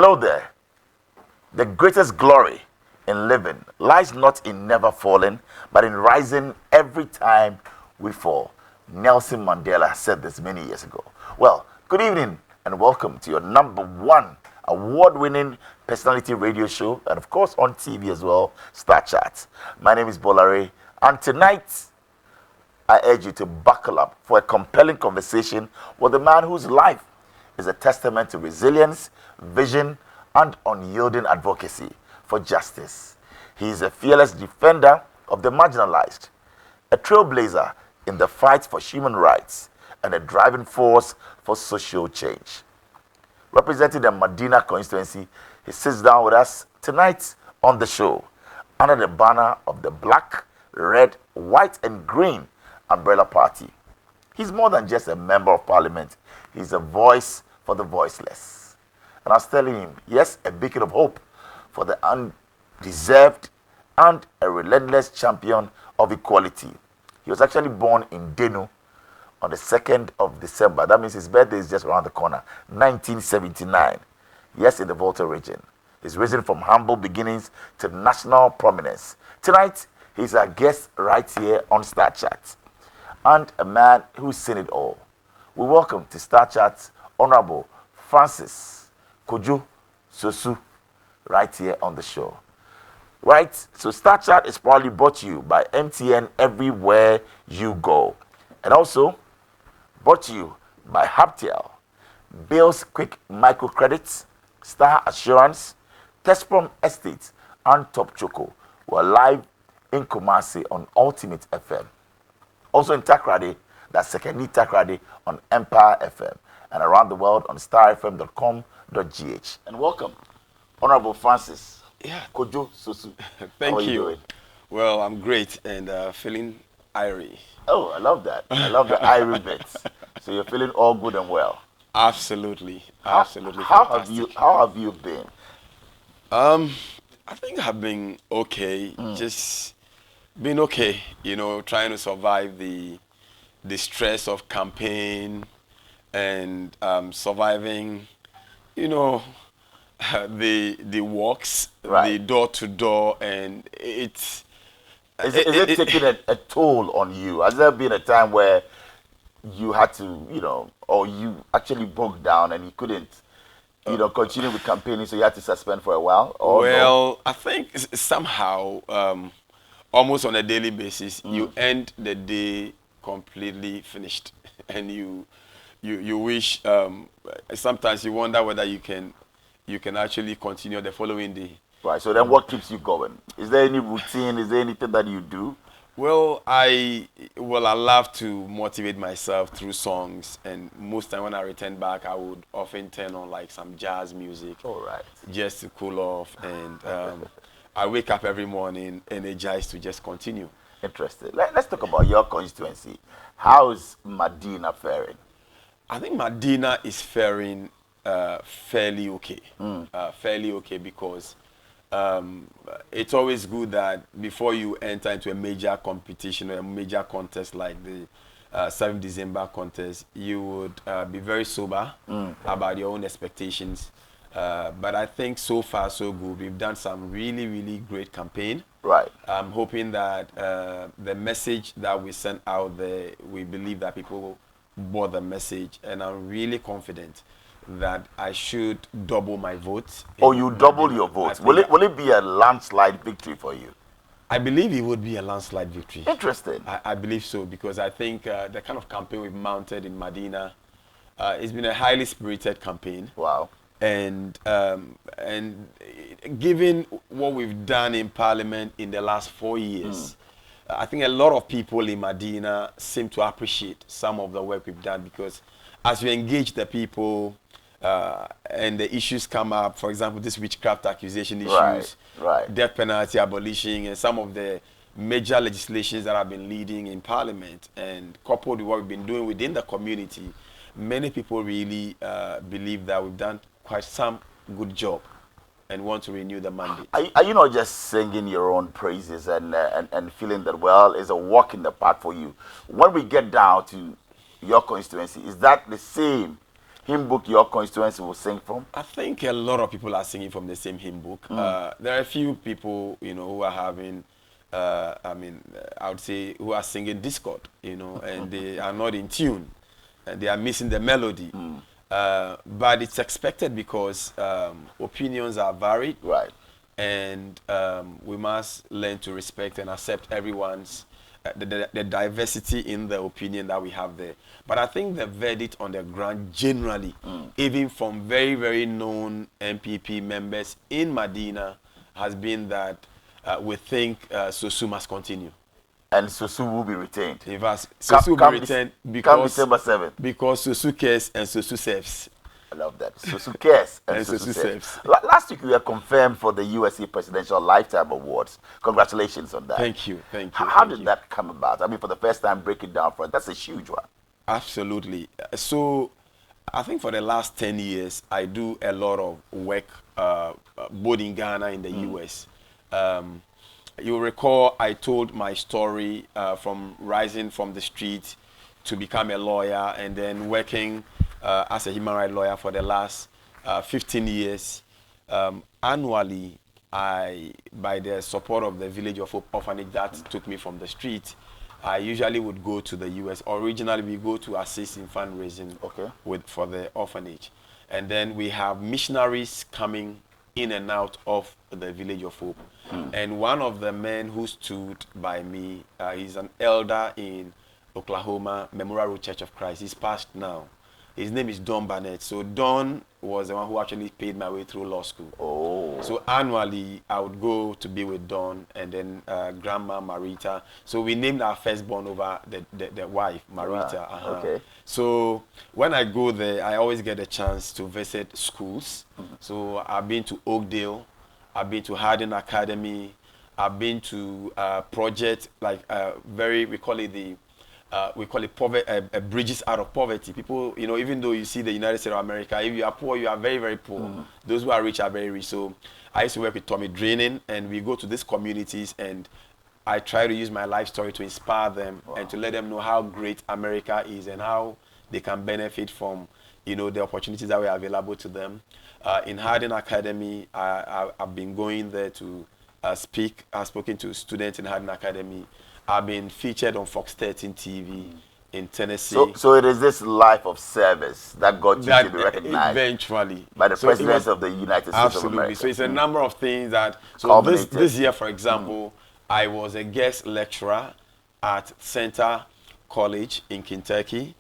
Hello there. The greatest glory in living lies not in never falling, but in rising every time we fall. Nelson Mandela said this many years ago. Well, good evening and welcome to your number one award-winning personality radio show, and of course on TV as well, Star Chat. My name is Bolare, and tonight I urge you to buckle up for a compelling conversation with a man whose life is a testament to resilience, vision, and unyielding advocacy for justice. He is a fearless defender of the marginalized, a trailblazer in the fight for human rights, and a driving force for social change. Representing the Madina Constituency, he sits down with us tonight on the show under the banner of the Black, Red, White, and Green Umbrella Party. He's more than just a member of parliament. He's a voice for the voiceless. And I was telling him, yes, a beacon of hope for the undeserved and a relentless champion of equality. He was actually born in Denu on the 2nd of December. That means his birthday is just around the corner, 1979. Yes, in the Volta region. He's risen from humble beginnings to national prominence. Tonight, he's our guest right here on Star Chat, and a man who's seen it all. We welcome to Star Chat's Honorable Francis Kojo Sosu right here on the show. Right, so Star Chat is proudly brought to you by MTN everywhere you go. And also brought to you by Haptel, Bills Quick Microcredits, Star Assurance, Tesprom Estates, and Top Choco. We're live in Kumasi on Ultimate FM. Also in Takrade, that's Sekeni Takrade on Empire FM, and around the world on starfm.com.gh. And welcome, Honorable Francis. Yeah. Kojo Sosu. Thank you. Well, I'm great and feeling airy. Oh, I love that. I love the airy bits. So you're feeling all good and well. Absolutely. Absolutely. How have you been? I think I've been okay. Just been okay, trying to survive the stress of campaign and surviving, the walks, right, the door to door, and it's. Is it taking a toll on you? Has there been a time where you had to, or you actually broke down and you couldn't, continue with campaigning, so you had to suspend for a while? Or well, no? I think somehow, almost on a daily basis, you end the day completely finished, and you wish. Sometimes you wonder whether you can actually continue the following day. Right. So then, what keeps you going? Is there any routine? Is there anything that you do? Well, I love to motivate myself through songs, and most time when I return back, I would often turn on like some jazz music. All right. Just to cool off, and I wake up every morning energized to just continue. Interesting. Let's talk about your constituency. How's Madina faring? I think Madina is faring fairly okay. Fairly okay because it's always good that before you enter into a major competition or a major contest like the 7th December contest, you would be very sober about your own expectations. But I think so far so good. We've done some really, really great campaign. Right. I'm hoping that the message that we sent out there, we believe that people bought the message, and I'm really confident that I should double my votes. Oh, you double your votes. Will it be a landslide victory for you? I believe it would be a landslide victory. Interesting. I believe so, because I think the kind of campaign we've mounted in Madina, it's been a highly spirited campaign. Wow. And given what we've done in Parliament in the last 4 years, I think a lot of people in Madina seem to appreciate some of the work we've done, because as we engage the people and the issues come up, for example, this witchcraft accusation issues, right, death penalty abolishing, and some of the major legislations that have been leading in Parliament, and coupled with what we've been doing within the community, many people really believe that we've done quite some good job and want to renew the mandate. Are you not just singing your own praises and feeling that, well, it's a walk in the park for you? When we get down to your constituency, is that the same hymn book your constituency will sing from? I think a lot of people are singing from the same hymn book. There are a few people, who are having, I would say, who are singing discord, and they are not in tune, and they are missing the melody. But it's expected because opinions are varied, Right. and we must learn to respect and accept everyone's the diversity in the opinion that we have there. But I think the verdict on the ground generally, even from very, very known MPP members in Madina, has been that we think Sosu must continue. And Sosu will be retained. In fact, Sosu will be retained because December 7th. Because Sosu cares and Sosu serves. I love that. Sosu cares and Sosu serves. Last week we were confirmed for the USA Presidential Lifetime Awards. Congratulations on that. Thank you. How did that come about? I mean, for the first time, break it down for us. That's a huge one. Absolutely. So I think for the last 10 years, I do a lot of work both in Ghana and the US. You'll recall I told my story from rising from the street to become a lawyer and then working as a human rights lawyer for the last 15 years. Annually, by the support of the Village of Hope Orphanage that took me from the street, I usually would go to the US. Originally, we go to assist in fundraising for the orphanage. And then we have missionaries coming in and out of the Village of Hope. And one of the men who stood by me, he's an elder in Oklahoma, Memorial Road Church of Christ. He's passed now. His name is Don Barnett. So Don was the one who actually paid my way through law school. Oh. So annually, I would go to be with Don and then Grandma Marita. So we named our firstborn over the wife, Marita. Wow. Okay. So when I go there, I always get a chance to visit schools. So I've been to Oakdale. I've been to Harding Academy. I've been to projects like we call it poverty, bridges out of poverty. People, even though you see the United States of America, if you are poor, you are very, very poor. Those who are rich are very rich. So I used to work with Tommy Draining, and we go to these communities, and I try to use my life story to inspire them and to let them know how great America is and how they can benefit from, the opportunities that were available to them. In Harding Academy, I've been going there to speak. I've spoken to students in Harding Academy. I've been featured on Fox 13 TV in Tennessee. So it is this life of service that got you to be recognized eventually by the President of the United States of America. So it's a number of things that. So this year, for example, I was a guest lecturer at Center College in Kentucky,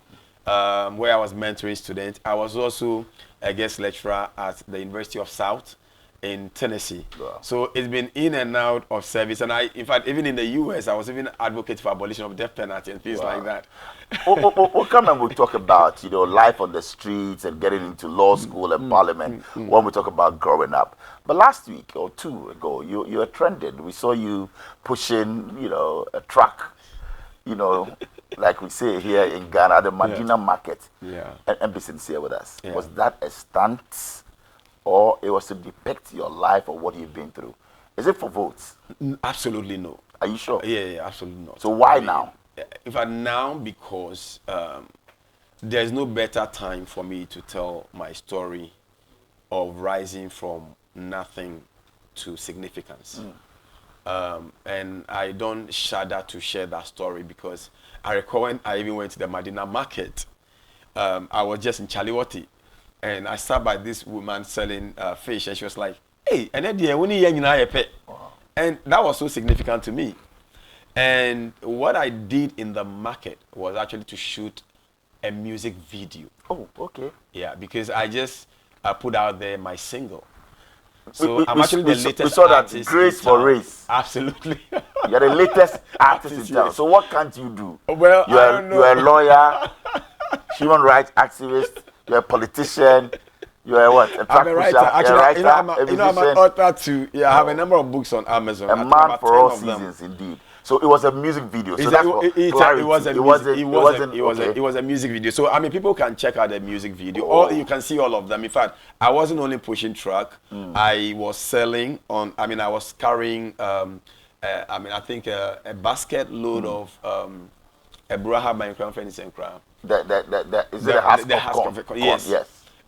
where I was mentoring students. I was also a guest lecturer at the University of South in Tennessee. Wow. So it's been in and out of service. And in fact, even in the US, I was even advocate for abolition of death penalty and things like that. We'll come and we'll talk about, life on the streets and getting into law school and parliament when we talk about growing up. But last week or two ago, you were trending. We saw you pushing, a truck, like we say here in Ghana, the Madina market. Yeah. And be sincere with us. Yeah. Was that a stunt? Or it was to depict your life or what you've been through? Is it for votes? Absolutely no. Are you sure? Yeah, absolutely not. So why now? In fact, now because there's no better time for me to tell my story of rising from nothing to significance. And I don't shudder to share that story because I recall when I even went to the Madina market, I was just in Chaliwati. And I sat by this woman selling fish, and she was like, "Hey, and that was so significant to me. And what I did in the market was actually to shoot a music video. Oh, okay. Yeah, because I just put out there my single. So I'm actually the latest we saw that artist Grace for Race. Absolutely. You're the latest artist in town. So what can't you do? Well, I don't know. You're a lawyer, human rights activist. You're a politician. You're what? I'm a writer. Actually, I'm an author too. Yeah, I have a number of books on Amazon. A man for all seasons, indeed. So it was a music video. So that's it was a music video. So people can check out the music video, or you can see all of them. In fact, I wasn't only pushing truck. I was selling on. I was carrying. I think a basket load of Ebraha by Crown Furniture and Crown. Is it a husk of corn? Yes.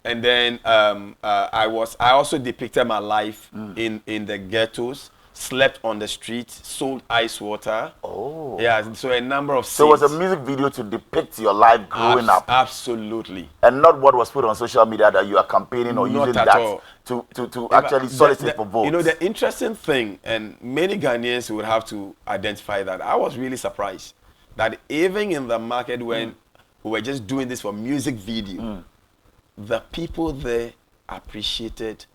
And then I also depicted my life in the ghettos, slept on the streets, sold ice water. Oh. Yeah, so a number of scenes. So it was a music video to depict your life growing up. Absolutely. And not what was put on social media that you are campaigning or Not using at that all. to actually solicit for votes. You know, the interesting thing, and many Ghanaians would have to identify that, I was really surprised that even in the market when we were just doing this for music video, the people there appreciated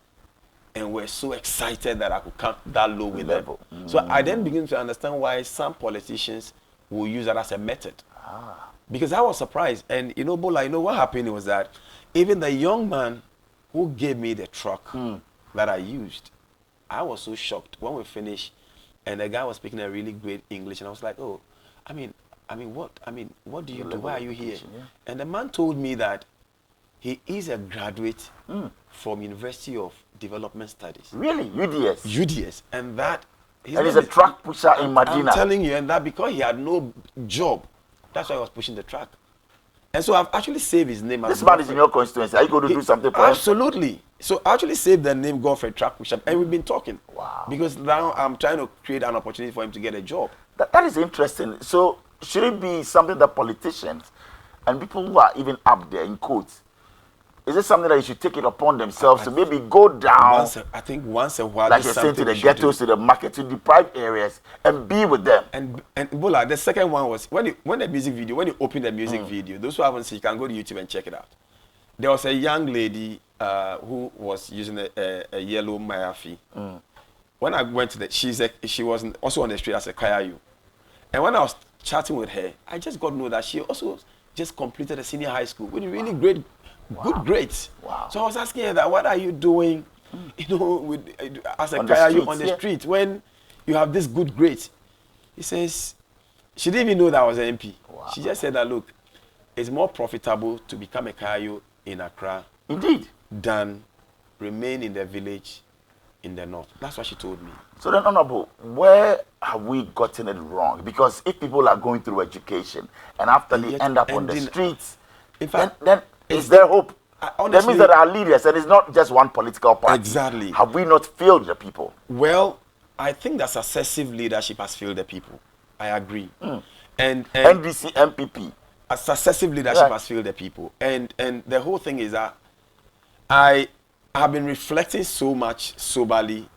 and were so excited that I could come that low with them. So I then begin to understand why some politicians will use that as a method. Because I was surprised. And you know, Bola, you know what happened was that even the young man who gave me the truck that I used, I was so shocked when we finished and the guy was speaking a really great English and I was like, oh, what do you do? Why are you here? Yeah. And the man told me that he is a graduate from University of Development Studies. Really? UDS? UDS. And that... And he's a truck pusher in Madina. I'm telling you, and that because he had no job, that's why he was pushing the truck. And so I've actually saved his name. This man is in your constituency. Are you going to do something for him? Absolutely. So I actually saved the name Godfrey Truck Pusher, and we've been talking. Wow. Because now I'm trying to create an opportunity for him to get a job. That is interesting. So should it be something that politicians and people who are even up there in quotes, is it something that you should take it upon themselves to maybe go down? I think once a while, like you're saying, to the ghettos, to the market, to deprived areas, and be with them. And Bola, the second one was when the music video, when you open the music video, those who haven't seen, you can go to YouTube and check it out. There was a young lady who was using a yellow Mayafi. When I went to she was also on the street as a Kayayu. And when I was chatting with her, I just got to know that she also just completed a senior high school with really great. Good grades. Wow. So I was asking her that, what are you doing, you know, as a Kayayu on the street when you have this good grades? He says, she didn't even know that I was an MP. Wow. She just said that, look, it's more profitable to become a Kayayu in Accra than remain in the village in the north. That's what she told me. So then, Honorable, where have we gotten it wrong? Because if people are going through education and after they end up on the streets, in fact, then is there hope? Honestly, that means that our leaders, and it's not just one political party. Exactly. Have we not failed the people? Well, I think that successive leadership has failed the people. I agree. And NDC, MPP. A successive leadership has failed the people. And the whole thing is that I have been reflecting so much soberly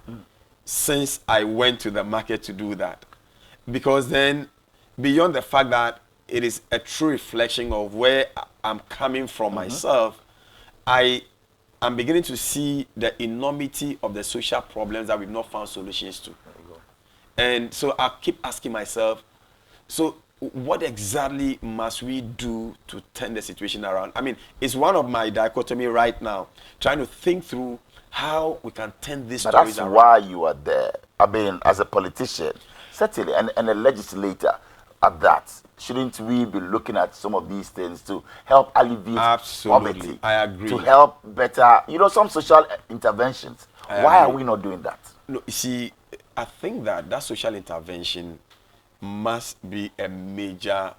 since I went to the market to do that. Because then, beyond the fact that it is a true reflection of where I'm coming from myself, I am beginning to see the enormity of the social problems that we've not found solutions to. And so I keep asking myself, so what exactly must we do to turn the situation around? I mean, it's one of my dichotomy right now, trying to think through how we can turn this stories around. That's why you are there. I mean, as a politician, certainly, and a legislator at that. Shouldn't we be looking at some of these things to help alleviate poverty? I agree. To help better, some social interventions. Why are we not doing that? No, you see, I think that social intervention must be a major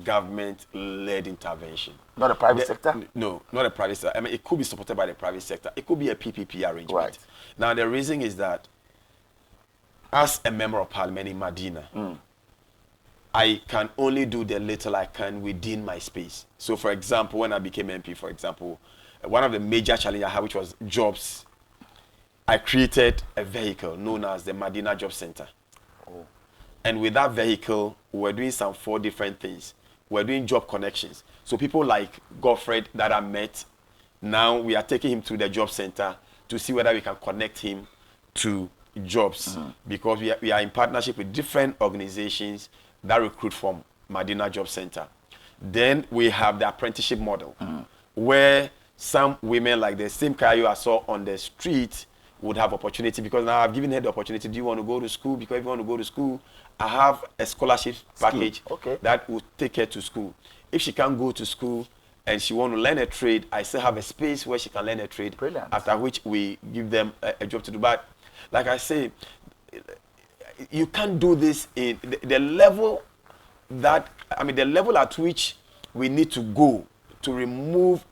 government-led intervention. Not a private sector? No, not a private sector. I mean, it could be supported by the private sector. It could be a PPP arrangement. Right. Now, the reason is that as a member of parliament in Madina, I can only do the little I can within my space. So, for example, when I became MP, for example, one of the major challenges I had, which was jobs, I created a vehicle known as the Madina Job Center. Oh. And with that vehicle, we're doing some 4 different things. We're doing job connections. So people like Godfrey that I met, now we are taking him to the job center to see whether we can connect him to jobs. Because we are in partnership with different organizations that recruit from Madina Job Center. Then we have the apprenticeship model, where some women like the same Kayo I saw on the street would have opportunity, because now I've given her the opportunity. Do you want to go to school? Because if you want to go to school, I have a scholarship package that will take her to school. If she can't go to school and she want to learn a trade, I still have a space where she can learn a trade. Brilliant. After which we give them a job to do. But like I say, you can't do this in the level that, the level at which we need to go to remove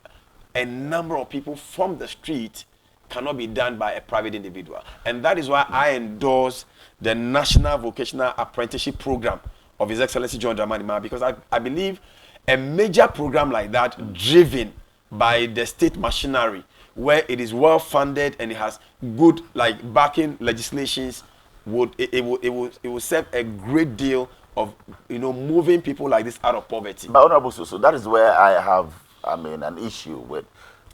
a number of people from the street cannot be done by a private individual. And that is why I endorse the National Vocational Apprenticeship Program of His Excellency John Dramani Mahama, because I believe a major program like that, driven by the state machinery, where it is well funded and it has good backing legislations, it will serve a great deal of moving people like this out of poverty. But Honorable Sosu, that is where I have an issue with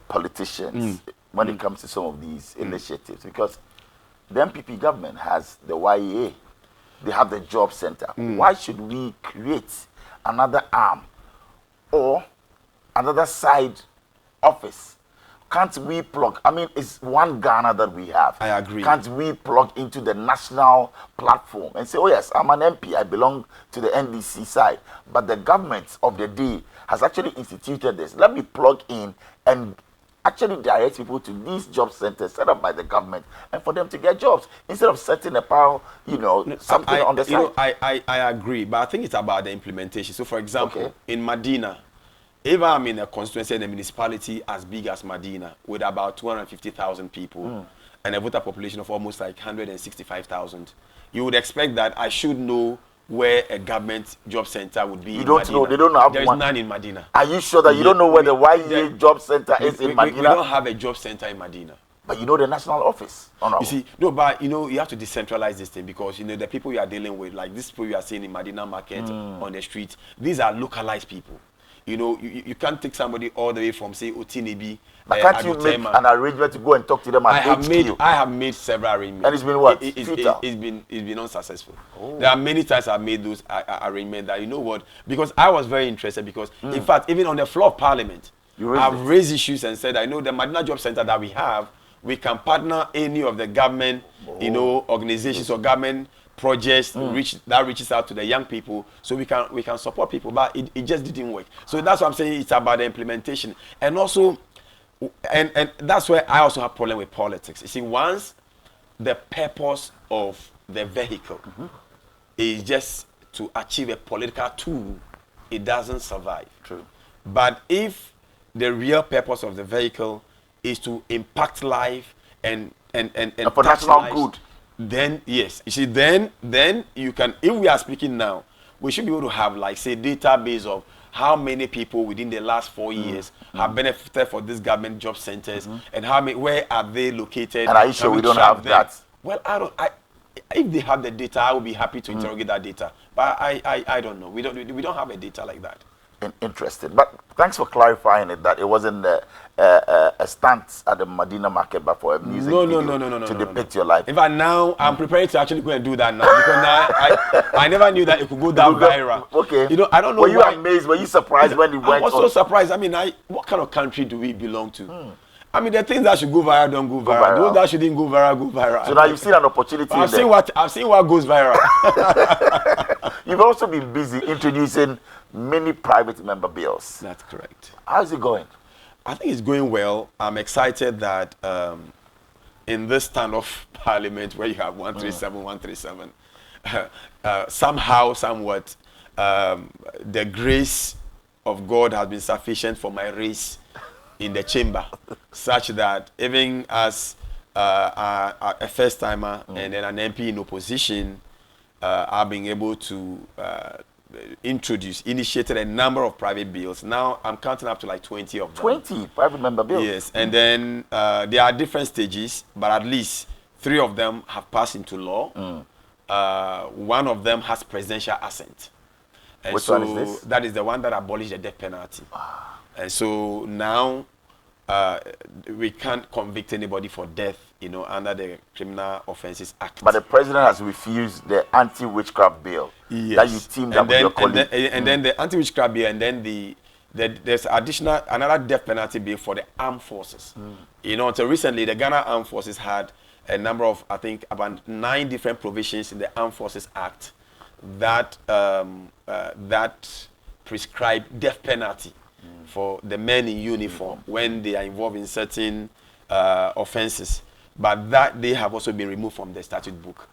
politicians when it comes to some of these initiatives, because the MPP government has the YEA, they have the job center. Why should we create another arm or another side office? Can't we plug? It's one Ghana that we have. I agree. Can't we plug into the national platform and say, oh yes, I'm an MP, I belong to the NDC side, but the government of the day has actually instituted this. Let me plug in and actually direct people to these job centers set up by the government and for them to get jobs instead of setting up something on the side. I agree, but I think it's about the implementation. So for example, in Madina, if I'm in a constituency and a municipality as big as Madina with about 250,000 people and a voter population of almost 165,000, you would expect that I should know where a government job center would be. You don't know. They don't have There's one. None in Madina. Are you sure that you don't know where the YEA job center is in Madina? We don't have a job center in Madina. But you know the national office. You see, no, but you have to decentralize this thing, because the people you are dealing with, like these people you are seeing in Madina Market on the street, these are localized people. You can't take somebody all the way from, say, Otinibi. But can't you make an arrangement to go and talk to them at HQ? I have made several arrangements. And it's been what? It's been unsuccessful. Oh. There are many times I've made those arrangements that, because I was very interested, because, in fact, even on the floor of Parliament, I've raised issues and said, I know the Madina Job Center that we have, we can partner any of the government, organizations or government projects that reaches out to the young people, so we can support people, but it just didn't work. So that's what I'm saying. It's about the implementation, and also, and that's where I also have problem with politics. You see, once the purpose of the vehicle is just to achieve a political tool, it doesn't survive. True. But if the real purpose of the vehicle is to impact life and for national good, then yes, you see, then you can. If we are speaking now, we should be able to have, say, database of how many people within the last 4 years have benefited for these government job centers and where are they located. And are you sure we don't have that? Well, if they have the data, I will be happy to interrogate that data. But I don't know. We don't have a data like that. Interesting. But thanks for clarifying it, that it wasn't a stunt at the Madina Market, but for a music video to depict your life. In fact, now I'm preparing to actually go and do that now, because now I never knew that it could go down viral. Okay. I don't know. Were you amazed? Were you surprised when it went? I was so surprised. What kind of country do we belong to? The things that should go viral don't go viral. Those that shouldn't go viral go viral. So now you've seen an opportunity. I've seen what goes viral. You've also been busy introducing many private member bills. That's correct. How's it going? I think it's going well. I'm excited that in this standoff parliament where you have 137, somehow, somewhat, the grace of God has been sufficient for my race in the chamber, such that even as a first timer and then an MP in opposition, I've been able to initiated a number of private bills. Now I'm counting up to 20 of them. 20 private member bills? Yes, and then there are different stages, but at least 3 of them have passed into law. One of them has presidential assent. And Which one is this? That is the one that abolished the death penalty. And so now we can't convict anybody for death, under the Criminal Offences Act. But the president has refused the anti-witchcraft bill that you teamed up with your colleague. And then the anti-witchcraft bill, and then there's another death penalty bill for the armed forces. Until recently, the Ghana Armed Forces had a number of, I think, about 9 different provisions in the Armed Forces Act that prescribe death penalty for the men in uniform when they are involved in certain offenses. But that they have also been removed from the statute book.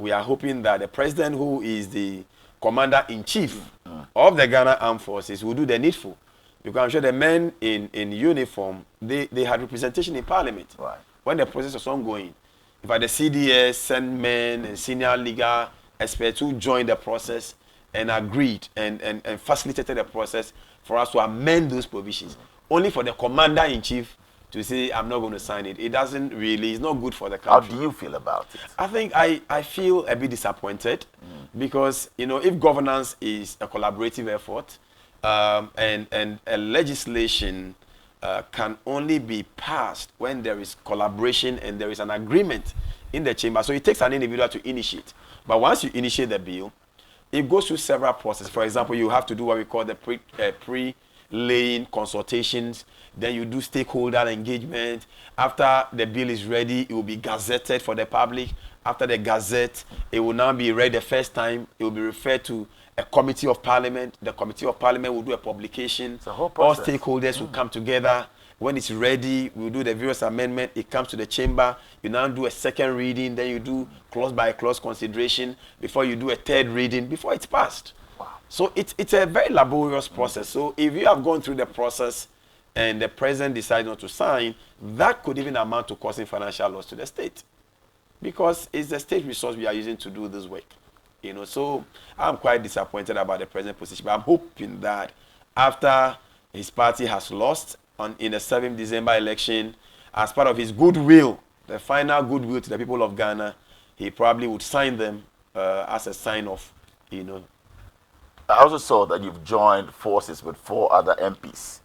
We are hoping that the president, who is the commander-in-chief of the Ghana Armed Forces, will do the needful Because I'm sure the men in uniform, they had representation in parliament. Right. When the process was ongoing. In fact, the CDS sent men and senior legal experts who joined the process and agreed and facilitated the process for us to amend those provisions. Only for the commander-in-chief to say, I'm not going to sign it. It doesn't really, it's not good for the country. How do you feel about it? I think I feel a bit disappointed because, you know, if governance is a collaborative effort and a legislation can only be passed when there is collaboration and there is an agreement in the chamber. So it takes an individual to initiate. But once you initiate the bill, it goes through several processes. For example, you have to do what we call the pre-laying consultations. Then you do stakeholder engagement. After the bill is ready, it will be gazetted for the public. After the gazette, it will now be read the first time. It will be referred to a committee of parliament. The committee of parliament will do a publication. It's a whole All process. stakeholders will come together. When it's ready, we'll do the various amendment. It comes to the chamber. You now do a second reading. Then you do clause by clause consideration before you do a third reading before it's passed. Wow. So it's a very laborious process. So if you have gone through the process and the president decides not to sign, that could even amount to causing financial loss to the state, because it's the state resource we are using to do this work. You know, so I'm quite disappointed about the present position. But I'm hoping that after his party has lost in the 7th December election, as part of his goodwill, the final goodwill to the people of Ghana, he probably would sign them as a sign of, you know. I also saw that you've joined forces with 4 other MPs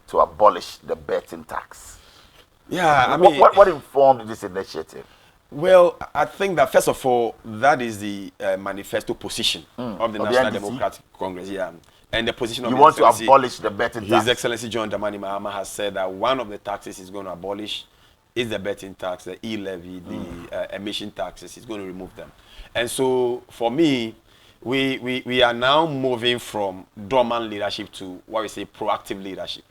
to abolish the betting tax. Yeah, I mean, what informed this initiative? Well, I think that first of all, that is the manifesto position of the National Democratic Congress. Yeah, and the position of you want to abolish the betting tax. His Excellency John Dramani Mahama has said that one of the taxes he's going to abolish is the betting tax, the e-levy, the emission taxes. He's going to remove them. And so, for me, we are now moving from dormant leadership to what we say proactive leadership.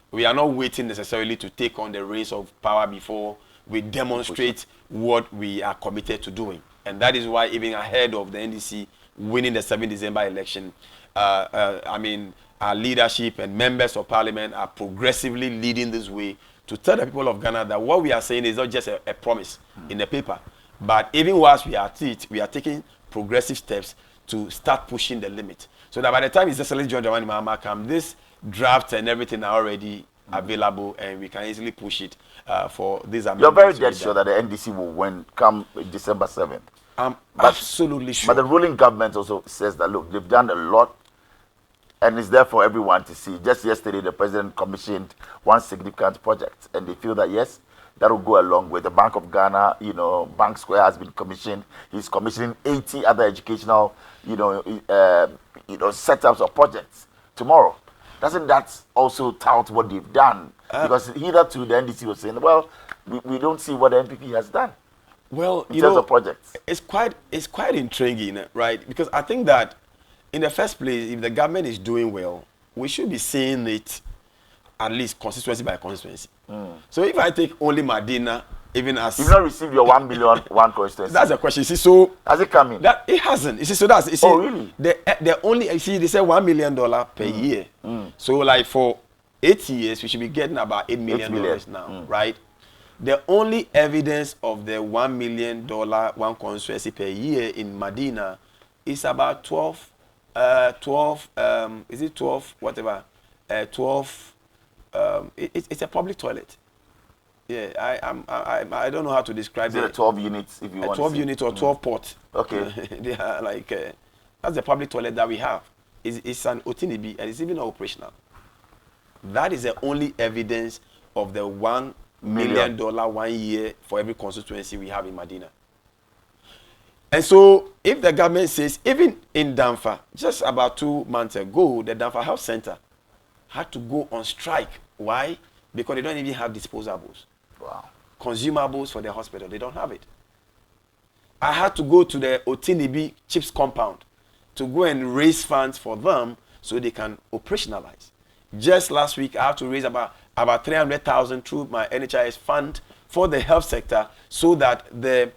We are not waiting necessarily to take on the reins of power before we demonstrate what we are committed to doing. And that is why even ahead of the NDC winning the 7th December election, I mean, our leadership and members of parliament are progressively leading this way to tell the people of Ghana that what we are saying is not just a promise in the paper, but even whilst we are at it, we are taking progressive steps to start pushing the limit. So that by the time His Excellency John Dramani Mahama comes, this draft and everything are already available, and we can easily push it for these amendments. You're very dead sure that the NDC will win come December 7th. I'm absolutely sure. But the ruling government also says that, look, they've done a lot, and it's there for everyone to see. Just yesterday, the president commissioned one significant project, and they feel that, yes, that will go along with the Bank of Ghana. You know, Bank Square has been commissioned. He's commissioning 80 other educational, setups or projects tomorrow. Doesn't that also tout what they've done? Because hitherto the NDC was saying, well, we don't see what the NPP has done. Well, in terms of projects. It's quite intriguing, right? Because I think that in the first place, if the government is doing well, we should be seeing it at least constituency by constituency. So if I take only Madina, even as you've not received your 1 billion one constituency. That's the question. You see, so has it come in? That it hasn't. You see, so that's oh really? The only they say $1 million per year. So like for 8 years, we should be getting about $8 million now, right? The only evidence of the $1 million one constituency per year in Madina is about 12. Is it 12? Whatever. 12. It's a public toilet. Yeah, I don't know how to describe it. 12 units if you want. 12 units or 12 pots. Okay. They are like that's the public toilet that we have. It's an Otinibi and it's even operational. That is the only evidence of the $1 million 1 year for every constituency we have in Madina. And so, if the government says, even in Danfa, just about 2 months ago, the Danfa Health Center had to go on strike. Why? Because they don't even have disposables. Wow. Consumables for the hospital. They don't have it. I had to go to the Otinibi Chips compound to go and raise funds for them so they can operationalize. Just last week, I had to raise about 300,000 through my NHIS fund for the health sector so that the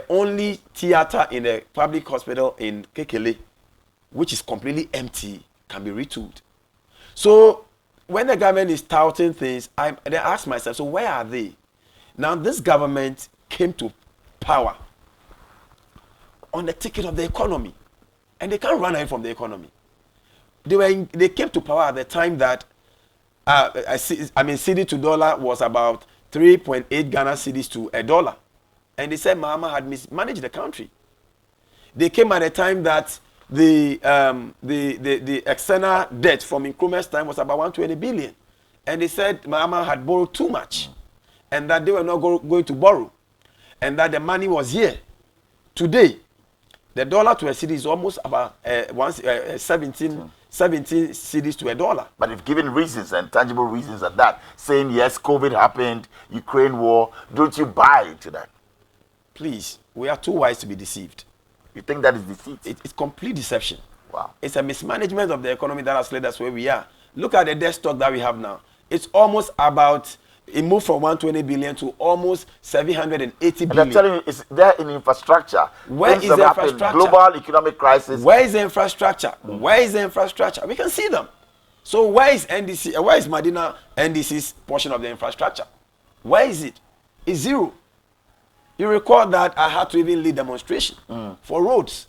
only theater in the public hospital in Kekele, which is completely empty, can be retooled. So when the government is touting things, I then ask myself, so where are they? Now, this government came to power on the ticket of the economy, and they can't run away from the economy. They came to power at the time that cedi to dollar was about 3.8 Ghana cedis to a dollar, and they said Mahama had mismanaged the country. They came at a time that the external debt from Nkrumah's time was about 120 billion, and they said Mahama had borrowed too much, and that they were not going to borrow, and that the money was here. Today, the dollar to a cedi is almost about 17 cedis to a dollar. But if given reasons and tangible reasons at that, saying yes, COVID happened, Ukraine war, don't you buy into that? Please, we are too wise to be deceived. You think that is deceit? It's complete deception. Wow. It's a mismanagement of the economy that has led us where we are. Look at the debt stock that we have now. It's almost about, it moved from 120 billion to almost 780 billion. And I'm telling you, it's there in infrastructure. Where is the infrastructure? Global economic crisis. Where is the infrastructure? Where is the infrastructure? We can see them. So where is NDC? Where is Madina NDC's portion of the infrastructure? Where is it? It's zero. You recall that I had to even lead demonstration for roads,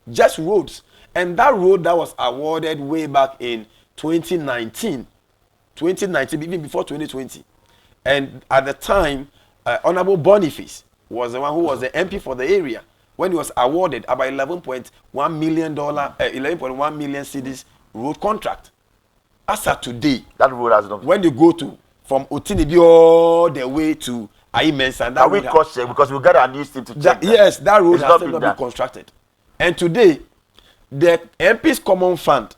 just roads. And that road that was awarded way back in 2019, even before 2020. And at the time, Honorable Boniface was the one who was the MP for the area when he was awarded about $11.1 million, 11.1 million cedis road contract. As of today, that road has not. When you go to from Otinibi all the way to Aimensa, and that we cross check because we got a new team to check. Yes, that road has not been constructed. And today, the MP's common fund,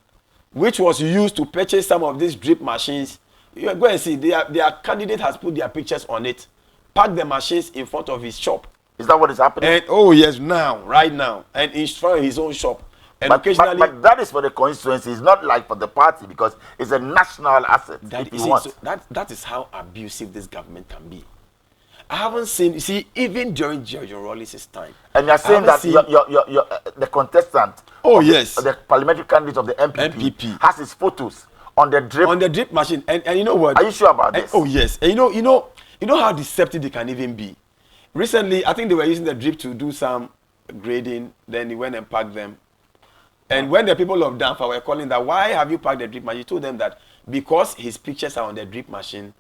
which was used to purchase some of these drip machines, you go and see their candidate has put their pictures on it, parked the machines in front of his shop. Is that what is happening? And oh yes, right now, and in front of his own shop. And occasionally, but that is for the constituency. It's not like for the party because it's a national asset. That is how abusive this government can be. I haven't seen. You see, even during George Rawlings' time. And you're saying that the contestant. Oh yes. The parliamentary candidate of the MPP has his photos on the drip machine. And you know what? Are you sure about this? Oh yes. And you know how deceptive they can even be. Recently, I think they were using the drip to do some grading. Then he went and packed them. And when the people of Danfa were calling that, why have you packed the drip machine? He told them that because his pictures are on the drip machine,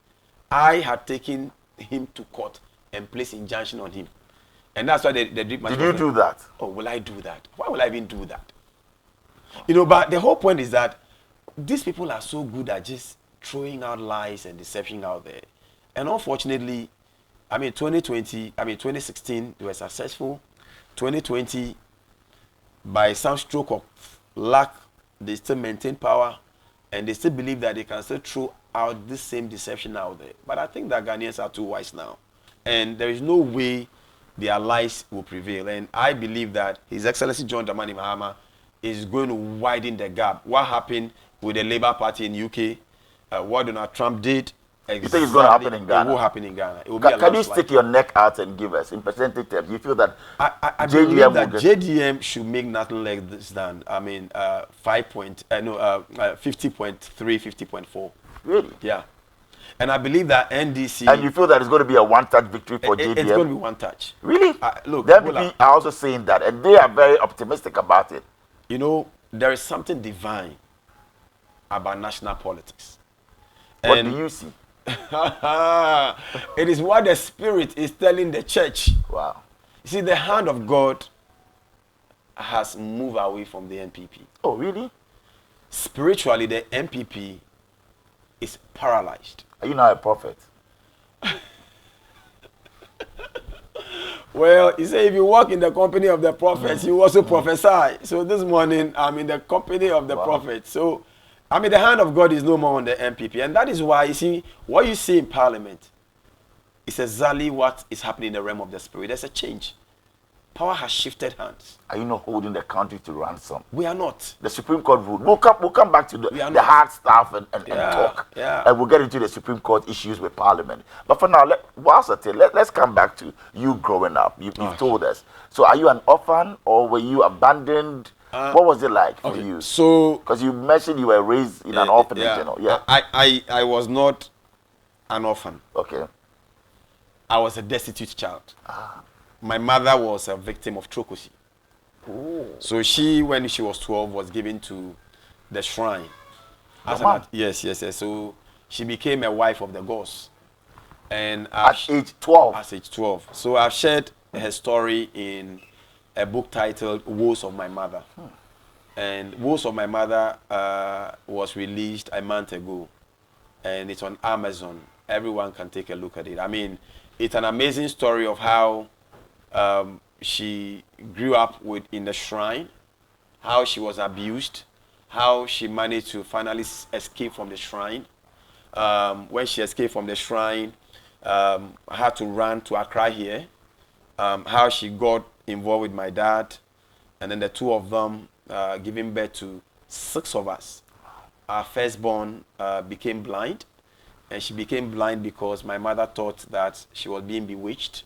I had taken him to court and placed injunction on him. And that's why the drip machine. Did you do that? Oh, will I do that? Why will I even do that? You know, but the whole point is that these people are so good at just throwing out lies and deception out there. And unfortunately, 2016, they were successful. 2020, by some stroke of luck, they still maintain power and they still believe that they can still throw out this same deception out there. But I think that Ghanaians are too wise now. And there is no way their lies will prevail. And I believe that His Excellency John Dramani Mahama is going to widen the gap. What happened with the Labour Party in UK, what Donald Trump did, you think it's going to happen in Ghana? It will happen in Ghana. It will can you stick your neck out and give us, in percentage terms, you feel that I believe that JDM should make nothing like this than, 50.3, 50.4. Really? Yeah. And I believe that NDC... And you feel that it's going to be a one-touch victory for JDM? It's going to be one touch. Really? Look, the MPP are also saying that, and they are very optimistic about it. You know, there is something divine about national politics. What do you see? It is what the Spirit is telling the church. Wow. You see, the hand of God has moved away from the NPP. Oh, really? Spiritually, the NPP is paralyzed. Are you now a prophet? Well, you say if you walk in the company of the prophets, you also prophesy. So this morning, I'm in the company of the prophets. So, the hand of God is no more on the MPP. And that is why, you see, what you see in Parliament is exactly what is happening in the realm of the Spirit. There's a change. Power has shifted hands. Are you not holding the country to ransom? We are not. The Supreme Court ruled. We'll come back to the hard stuff and talk. Yeah. And we'll get into the Supreme Court issues with Parliament. But for now, let's come back to you growing up. You've told us. So are you an orphan or were you abandoned? What was it like for you? So, because you mentioned you were raised in an orphanage, yeah, you know. Yeah. I was not an orphan. Okay. I was a destitute child. My mother was a victim of trocosi. So she, when she was 12, was given to the shrine. Yes. So she became a wife of the gods. And at age 12. At age 12. So I've shared her story in a book titled Woes of My Mother. And Woes of My Mother was released a month ago. And it's on Amazon. Everyone can take a look at it. I mean, it's an amazing story of how she grew up in the shrine, how she was abused, how she managed to finally escape from the shrine. When she escaped from the shrine, had to run to Accra here, how she got involved with my dad, and then the two of them giving birth to 6 of us. Our firstborn became blind, and she became blind because my mother thought that she was being bewitched.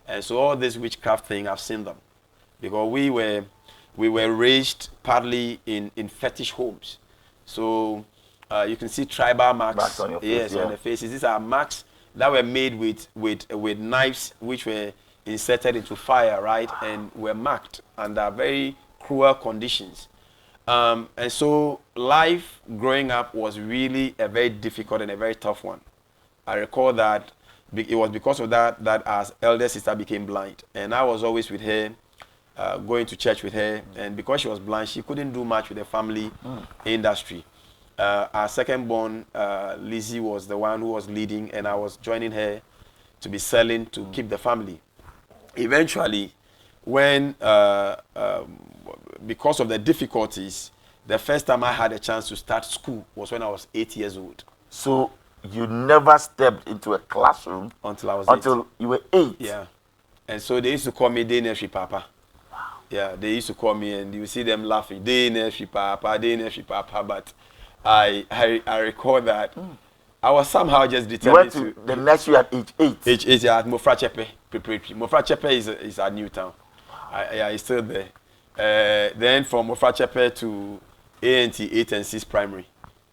And so all this witchcraft thing, I've seen them. Because we were raised partly in fetish homes. So you can see tribal marks on your face, on the faces. These are marks that were made with knives which were inserted into fire, right? And were marked under very cruel conditions. And so life growing up was really a very difficult and a very tough one. I recall that it was because of that our elder sister became blind. And I was always with her, going to church with her. And because she was blind, she couldn't do much with the family industry. Our second born, Lizzie, was the one who was leading, and I was joining her to be selling to keep the family. Eventually, when, because of the difficulties, the first time I had a chance to start school was when I was 8 years old. So you never stepped into a classroom until I was until you were 8? Yeah. And so they used to call me Day Nursery Papa. Wow. Yeah, they used to call me, and you see them laughing, Day Nursery Papa, Day Nursery Papa. But I recall that I was somehow just determined you went to the nursery at age 8? Age 8, yeah, at Mofra Chepe Preparatory. Mofra Chepe is at Newtown. Yeah, it's still there. Then from Mofra Chepe to A&T, 8 and 6 primary.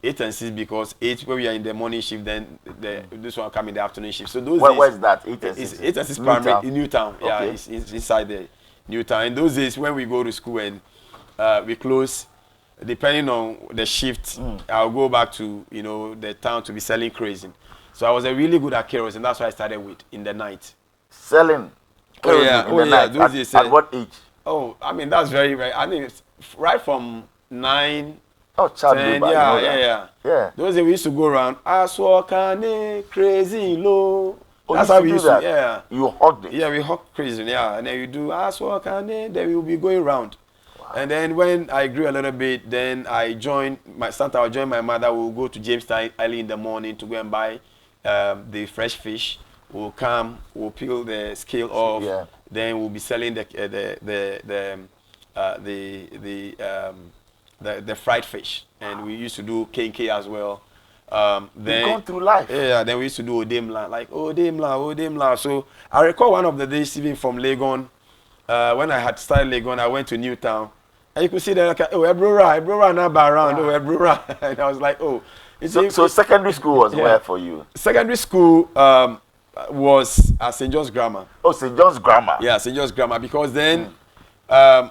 8 and 6 because 8 when we are in the morning shift, then this one come in the afternoon shift. So those days, where's that? 8 and 6? 8 and 6 primary in Newtown. Okay. Yeah, it's inside there. Newtown. In those days when we go to school and we close, depending on the shift, I'll go back to the town to be selling kerosene. So I was really good at kerosene. That's what I started with in the night. Selling kerosene in the night. Those days, at what age? Oh, I mean that's very, very. I mean it's right from 9. Oh, child 10, labor, yeah. Those days we used to go around. Aswakane crazy low. That's how we used to. Yeah. You hugged it. Yeah, we hug crazy. Yeah, and then you do Aswakane. Then we will be going around. Wow. And then when I grew a little bit, then I joined my mother. We'll go to Jamestown early in the morning to go and buy the fresh fish. We'll come. We'll peel the scale off. Yeah. Then we'll be selling the fried fish, and we used to do KK as well. Then gone through life. Yeah, then we used to do Odemla, like Odemla. So I recall one of the days even from Legon, when I had started Legon, I went to Newtown, and you could see that like, Ebrora now around, Ebrora, and I was like, oh. So secondary school was where for you? Secondary school was at St. John's Grammar. Oh, St. John's Grammar. Yeah, St. John's Grammar, because then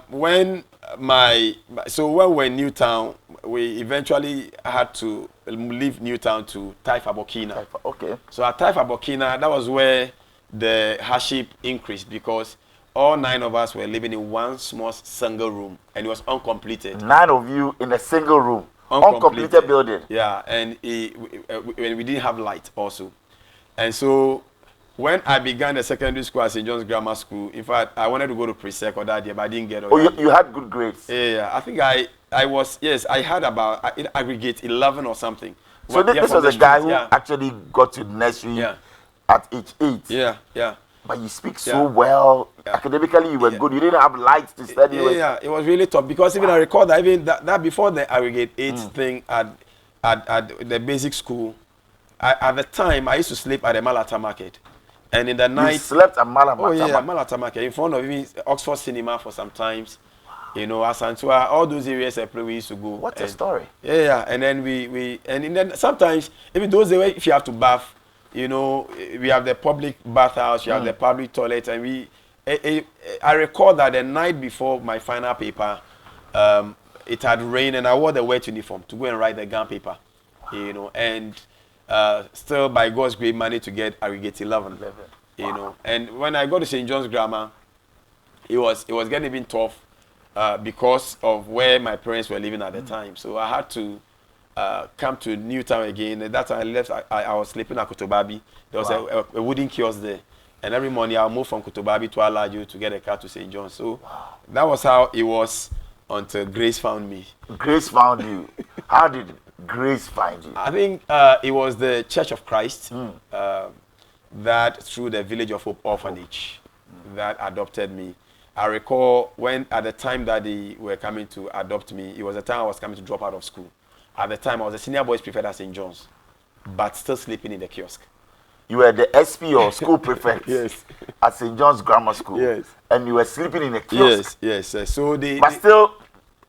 when we were in Newtown, we eventually had to leave Newtown to Taifa Burkina. Okay. So at Taifa Burkina, that was where the hardship increased, because all 9 of us were living in one small single room, and it was uncompleted. 9 of you in a single room, uncompleted building. Yeah, and we didn't have light also, and so. When I began the secondary school at St. John's Grammar School, in fact, I wanted to go to pre-sec or that year, but I didn't get it. Oh, you had good grades? Yeah, I think I had about, aggregate 11 or something. So this was a guy who actually got to nursery at age 8? Yeah. But you speak so well. Academically, you were good. You didn't have lights to study with. Yeah, it was really tough, because even I recall that even that before the aggregate 8 thing at the basic school, at the time, I used to sleep at the Malata Market. And in the night... You slept at Malata Market? Oh, yeah, Malata Market. In front of even Oxford Cinema for some times. Wow. You know, Asantua, all those areas we used to go. What a story. Yeah. And then then sometimes, even those days, if you have to bath, you know, we have the public bathhouse, you have the public toilet, and I recall that the night before my final paper, it had rained, and I wore the wet uniform to go and write the gun paper, you know, and still by God's grace managed to get aggregate 11. You know, and when I got to St. John's Grammar, it was getting even tough because of where my parents were living at the time. So I had to come to Newtown again. And that time I left, I was sleeping at Kotobabi. There was a wooden kiosk there. And every morning I'll move from Kotobabi to Alaju to get a car to St. John's. So that was how it was until Grace found me. Grace found you. How did Grace find you? I think it was the Church of Christ that through the Village of Hope Orphanage that adopted me. I recall when at the time that they were coming to adopt me, it was the time I was coming to drop out of school. At the time I was a senior boys prefect at St. John's, but still sleeping in the kiosk. You were the SP or school prefect Yes. at St. John's Grammar School. Yes. And you were sleeping in a kiosk. Yes. So but still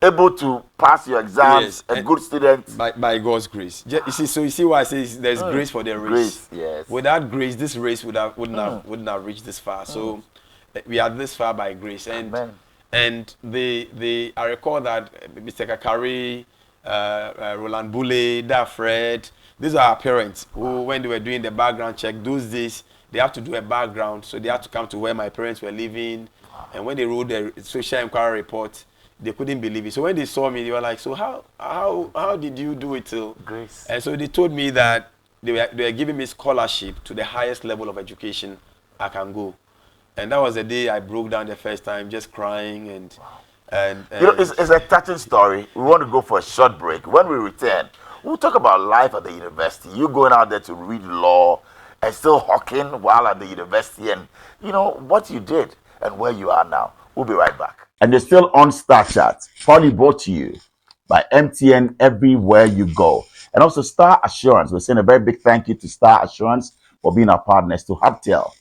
able to pass your exams, a good student. By God's grace. You see why I say there's grace for the race. Grace, yes. Without grace, this race wouldn't have reached this far. So we are this far by grace. And Amen. and I recall that Mr. Kakari, Roland Boulay, Fred, these are our parents who, when they were doing the background check, those days they have to do a background, so they had to come to where my parents were living. And when they wrote the social inquiry report, they couldn't believe it. So when they saw me, they were like, "So how did you do it till Grace?" And so they told me that they were giving me scholarship to the highest level of education I can go. And that was the day I broke down the first time, just crying and you know, it's a touching story. We want to go for a short break. When we return, we'll talk about life at the university. You going out there to read law and still hawking while at the university, and you know what you did and where you are now. We'll be right back. And you're still on Star Chat, proudly brought to you by MTN everywhere you go. And also Starr Assurance. We're saying a very big thank you to Starr Assurance for being our partners, to Hubtel.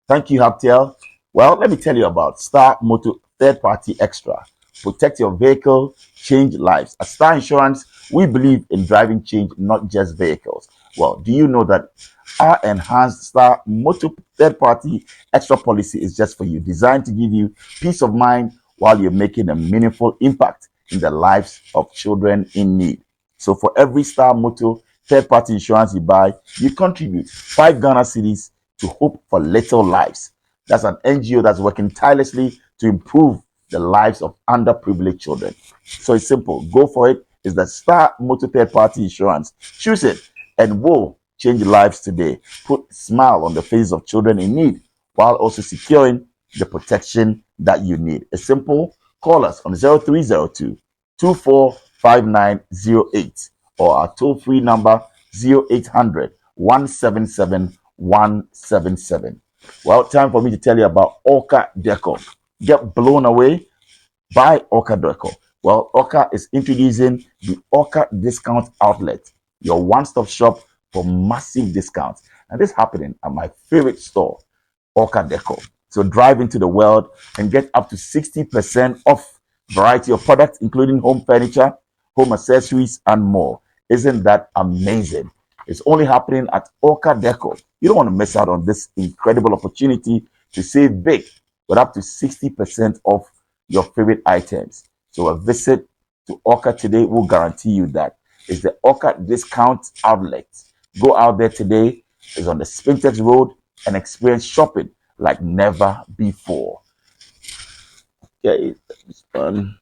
Thank you, Hubtel. Well, let me tell you about Starr Motor Third Party Extra. Protect your vehicle, change lives. At Starr Insurance, we believe in driving change, not just vehicles. Well, do you know that our enhanced Starr Motor Third Party Extra policy is just for you, designed to give you peace of mind while you're making a meaningful impact in the lives of children in need. So for every Starr Motor Third Party insurance you buy, you contribute 5 Ghana cedis to Hope for Little Lives. That's an NGO that's working tirelessly to improve the lives of underprivileged children. So it's simple. Go for it. It's the Starr Motor Third Party Insurance. Choose it and whoa, change lives today. Put a smile on the faces of children in need while also securing the protection that you need. It's simple. Call us on 0302 245908 or our toll-free number 0800 177 177. Well, time for me to tell you about Orca Decor. Get blown away by Orca Decor. Well, Orca is introducing the Orca Discount Outlet, your one-stop shop for massive discounts. And this is happening at my favorite store, Orca Decor. So drive into the world and get up to 60% off variety of products, including home furniture, home accessories, and more. Isn't that amazing? It's only happening at Orca Decor. You don't want to miss out on this incredible opportunity to save big with up to 60% off your favorite items. So a visit to Orca today will guarantee you that. It's the Orca Discount Outlet. Go out there today. It's on the Spintex Road and experience shopping like never before. Okay, this one.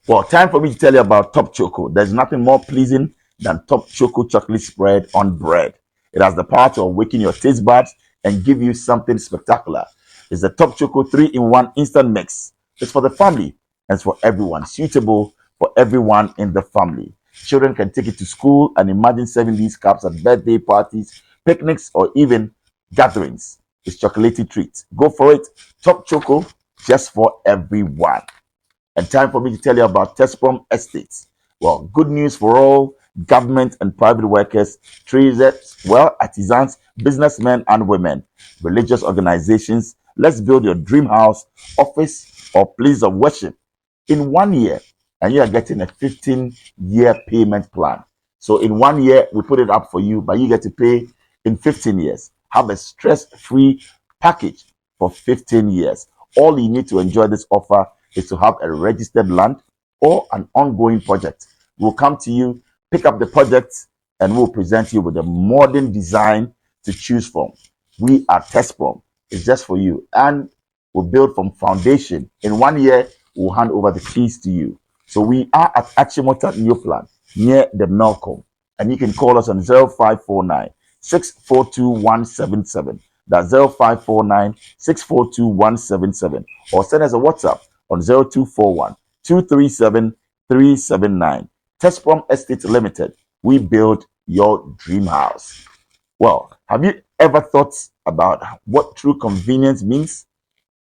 Well, time for me to tell you about Top Choco. There's nothing more pleasing than Top Choco chocolate spread on bread. It has the power to awaken your taste buds and give you something spectacular. It's the Top Choco 3-in-1 instant mix. It's for the family and it's for everyone, suitable for everyone in the family. Children can take it to school and imagine serving these cups at birthday parties, picnics, or even gatherings. It's chocolatey treat. Go for it. Top Choco, just for everyone. And time for me to tell you about Tesprom Estates. Well, good news for all government and private workers, traders, well, artisans, businessmen and women, religious organizations. Let's build your dream house, office, or place of worship in 1 year, and you are getting a 15-year payment plan. So in 1 year, we put it up for you, but you get to pay in 15 years. Have a stress-free package for 15 years. All you need to enjoy this offer is to have a registered land or an ongoing project. We'll come to you, pick up the project, and we'll present you with a modern design to choose from. We are Testprom. It's just for you. And we'll build from foundation. In 1 year, we'll hand over the keys to you. So we are at Achimota New Plan near the Melcom. And you can call us on 0549 642 177. That's 0549 642 177. Or send us a WhatsApp on 0241 237 379. Testprom Estate Limited. We build your dream house. Well, have you ever thought about what true convenience means?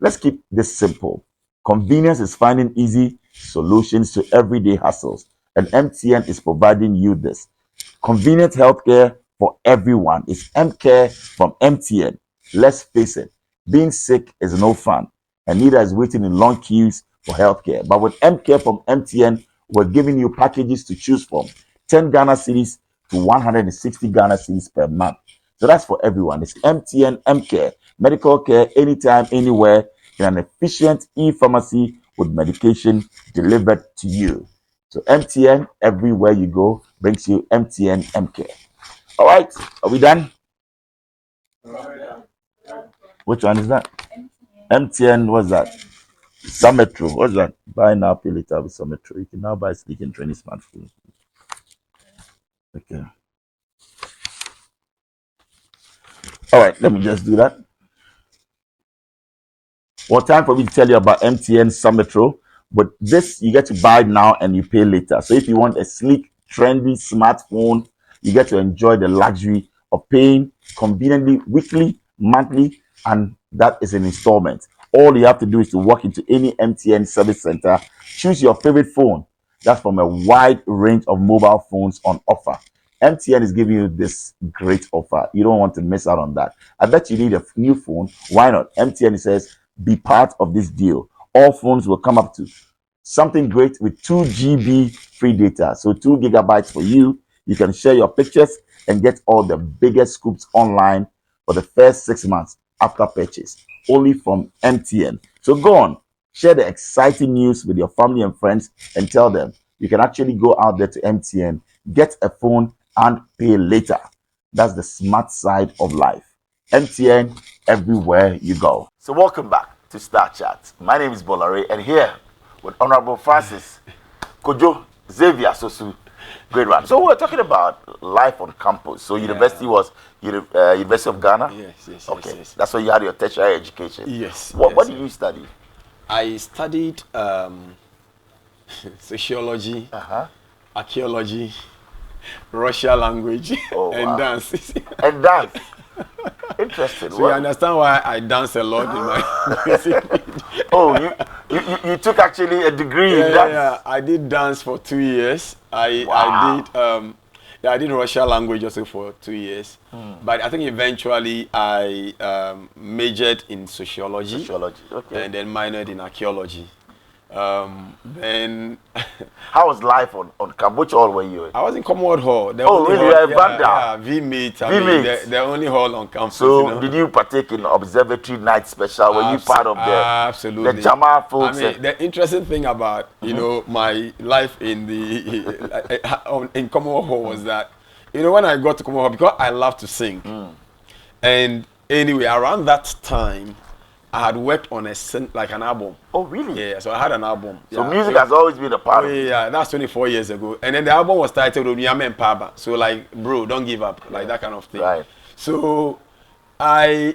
Let's keep this simple. Convenience is finding easy solutions to everyday hassles, and MTN is providing you this. Convenient healthcare for everyone is MCare from MTN. Let's face it, being sick is no fun, and neither is waiting in long queues for healthcare. But with MCare from MTN, we're giving you packages to choose from 10 Ghana cedis to 160 Ghana cedis per month. So that's for everyone. It's MTN MCare, medical care anytime, anywhere, in an efficient e-pharmacy with medication delivered to you. So MTN, everywhere you go, brings you MTN MCare. All right, are we done? Which one is that? MTN, what's that? Summitro, what's that? Buy now, pay later with Summitro. You can now buy Sneak and Training smartphone. Okay. All right, let me just do that. Well, time for me to tell you about MTN Summitro, but this you get to buy now and you pay later. So if you want a sleek, trendy smartphone, you get to enjoy the luxury of paying conveniently weekly, monthly, and that is an installment. All you have to do is to walk into any MTN service center, choose your favorite phone. That's from a wide range of mobile phones on offer. MTN is giving you this great offer. You don't want to miss out on that. I bet you need a new phone. Why not? MTN says, be part of this deal. All phones will come up to something great with 2 GB free data. So 2 gigabytes for you. You can share your pictures and get all the biggest scoops online for the first 6 months after purchase. Only from MTN. So go on, share the exciting news with your family and friends and tell them you can actually go out there to MTN, get a phone and pay later. That's the smart side of life. MTN, everywhere you go. So welcome back to Star Chat. My name is Bolare, and here with Honorable Francis, Kojo, Xavier, Sosu, great one. So we're talking about life on campus. So university was University of Ghana? Yes. Okay, yes. That's where you had your tertiary education? Yes. What did you study? I studied sociology, archaeology, Russian language, and dance. And dance? Interesting. So you understand why I dance a lot in my Oh, you took actually a degree in dance? Yeah, I did dance for 2 years. I did Russian language also for 2 years. But I think eventually I majored in sociology. Okay. And then minored in archaeology. Then how was life on camp? Which hall were you in? I was in Commonwealth Hall. Really? Yeah, V-Mate. The only hall on campus. So did you partake in observatory night special? Were you part of the Jama folks? I mean, the interesting thing about my life in the in Commonwealth Hall was that when I got to Commonwealth Hall, because I love to sing, and anyway around that time I had worked on an album. Oh, really? Yeah, so I had an album. So music has always been a part of it. Yeah, that's 24 years ago. And then the album was titled Onyame Mpaba. So like, bro, don't give up. Like that kind of thing. Right. So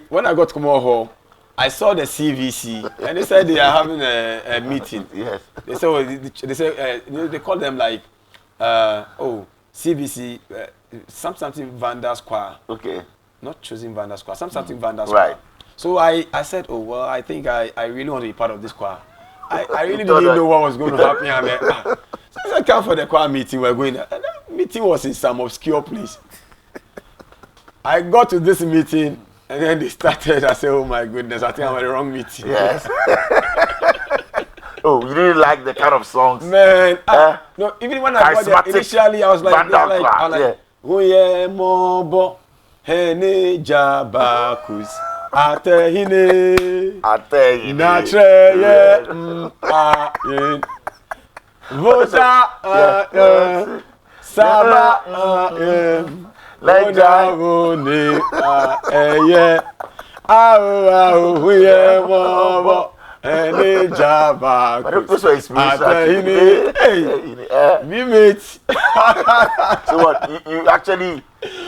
when I got to Commonwealth Hall, I saw the CVC and they said they are having a meeting. Yes. They call them like, CVC, something Vanda Square. Okay. Not choosing Vanda Square, something Vanda Square. Right. So I said, I think I really want to be part of this choir. I really didn't know what was going to happen. So I came for the choir meeting. We're going. And that meeting was in some obscure place. I got to this meeting, and then they started. I said, "Oh my goodness, I think I'm at the wrong meeting." Yes. Oh, you didn't like the kind of songs? Man, no, even when I got there, initially I was like, Oye mobo, hene jabakus, atehine, natreye, vota, saba, leja, vone, eye, oye mobo. Any Java, this was spiritual. We meet. So what? You actually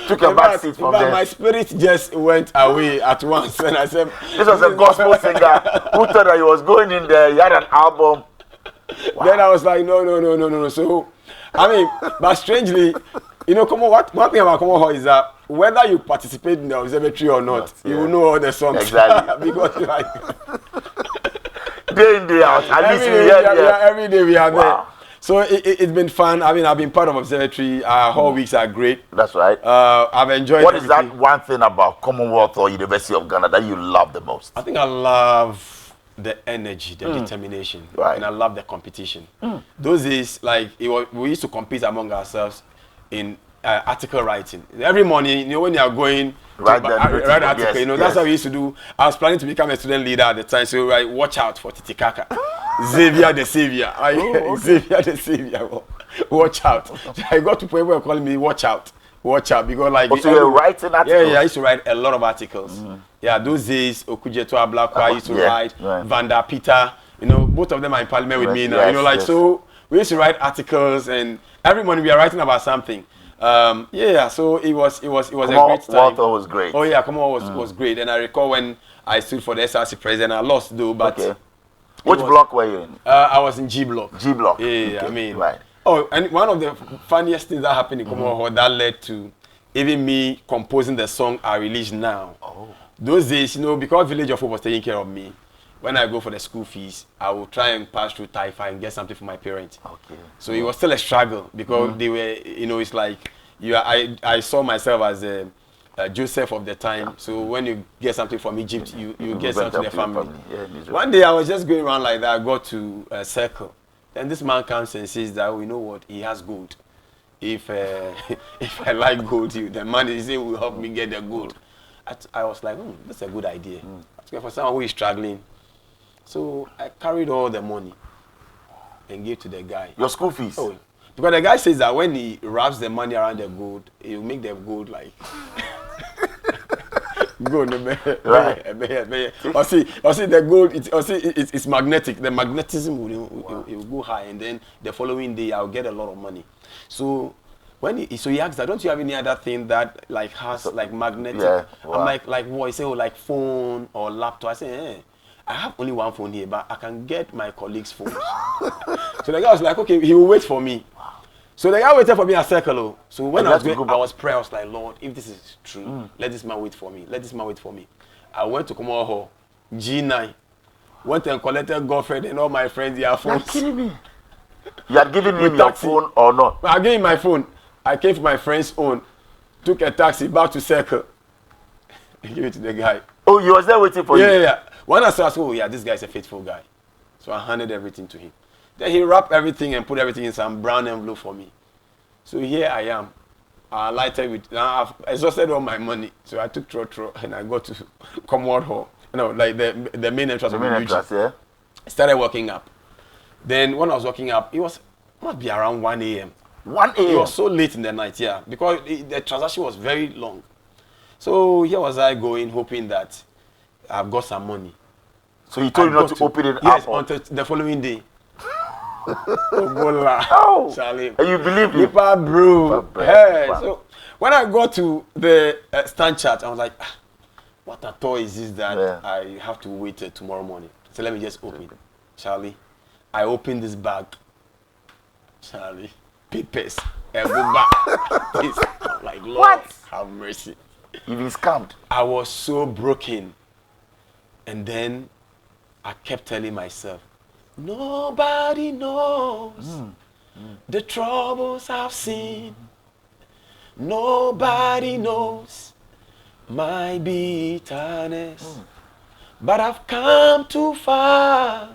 took a back seat from there. My spirit just went away at once, and I said, "This was a gospel singer who thought that he was going in there. He had an album." Wow. Then I was like, no. So, I mean, but strangely, you know, one thing about Kojo is that whether you participate in the observatory or not, you will know all the songs. Exactly. Because like. Day in, day out. At least every day we are there. So it's been fun. I mean, I've been part of observatory. Our whole weeks are great. That's right. I've enjoyed. What is that one thing about Commonwealth or University of Ghana that you love the most? I think I love the energy, the determination, and I love the competition. Those days, like we used to compete among ourselves in article writing. Every morning, you know, when you are going. Write article, yes, you know, that's what we used to do. I was planning to become a student leader at the time, so watch out for Titikaka. Xavier the Savior. Xavier the Savior. Watch out. So I got to point where calling me watch out, because like. So you were writing articles? Yeah, I used to write a lot of articles. Yeah, those days, Okujeto Ablakwa, I used to write, Vanda Peter, you know, both of them are in parliament with me now. You know, like, so we used to write articles, and every morning we are writing about something. So it was a great time. Walter was great. Oh yeah, Kojo was great. And I recall when I stood for the SRC president, I lost though, but which block were you in? I was in G block. G block. Yeah, okay. I mean, right. Oh, and one of the funniest things that happened in Kojo that led to even me composing the song I released now. Oh. Those days, you know, because Village of Hope was taking care of me, when I go for the school fees, I will try and pass through Taifa and get something for my parents. Okay. So it was still a struggle because they were, you know, it's like I saw myself as a Joseph of the time. So when you get something from Egypt, you get something to the family. One day I was just going around like that. I got to a circle. Then this man comes and says that, you know what, he has gold. If if I like gold, the man he say will help me get the gold. I was like, that's a good idea. For someone who is struggling. So I carried all the money and gave to the guy. Your school fees? Oh, because the guy says that when he wraps the money around the gold, he will make the gold like gold. Right. Or see the gold. It's magnetic. The magnetism will go high, and then the following day I'll get a lot of money. So he asked that, don't you have any other thing that like has like magnetic? Yeah. Wow. I'm like what? He said, like phone or laptop. I say, I have only one phone here, but I can get my colleague's phone. So the guy was like, okay, he will wait for me. So the guy waited for me at Circle. So when I was praying, I was like, Lord, if this is true, let this man wait for me. Let this man wait for me. I went to Kojo Hall, G9, went and collected girlfriend and all my friends their phones. You're kidding me. You had given him your phone or not? I gave him my phone. I came for my friend's own, took a taxi back to Circle, and gave it to the guy. Oh, you was there waiting for you? Yeah. When I saw, this guy is a faithful guy. So I handed everything to him. Then he wrapped everything and put everything in some brown envelope for me. So here I am. I lighted with, I've exhausted all my money. So I took Trotro and I got to Commonwealth Hall. Like the main entrance of the entrance, yeah. Started walking up. Then when I was walking up, it must be around 1 a.m. 1 a.m. It was so late in the night, yeah. Because the transaction was very long. So here was I going, hoping that I've got some money. So he told you not to open it up? Yes, until the following day. Oh, Charlie. And you believe me? Bro. Hey, so when I got to the stand chart, I was like, what a toy is this that I have to wait till tomorrow morning? So let me just open it. Charlie, I opened this bag. Charlie, papers. And go back. I'm like, Lord, what? Have mercy. You've been scammed. I was so broken. And then I kept telling myself, nobody knows the troubles I've seen. Nobody knows my bitterness. But I've come too far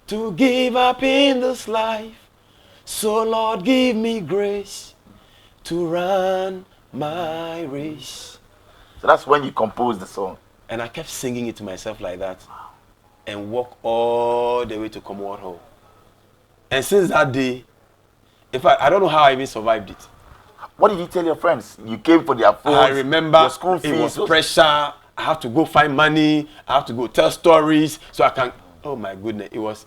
to give up in this life. So Lord, give me grace to run my race. So that's when you composed the song. And I kept singing it to myself like that. And walk all the way to Commonwealth Hall. And since that day, in fact, I don't know how I even survived it. What did you tell your friends? You came for their phones, I remember your school fees. It was pressure. I have to go find money. I have to go tell stories so I can. Oh my goodness! It was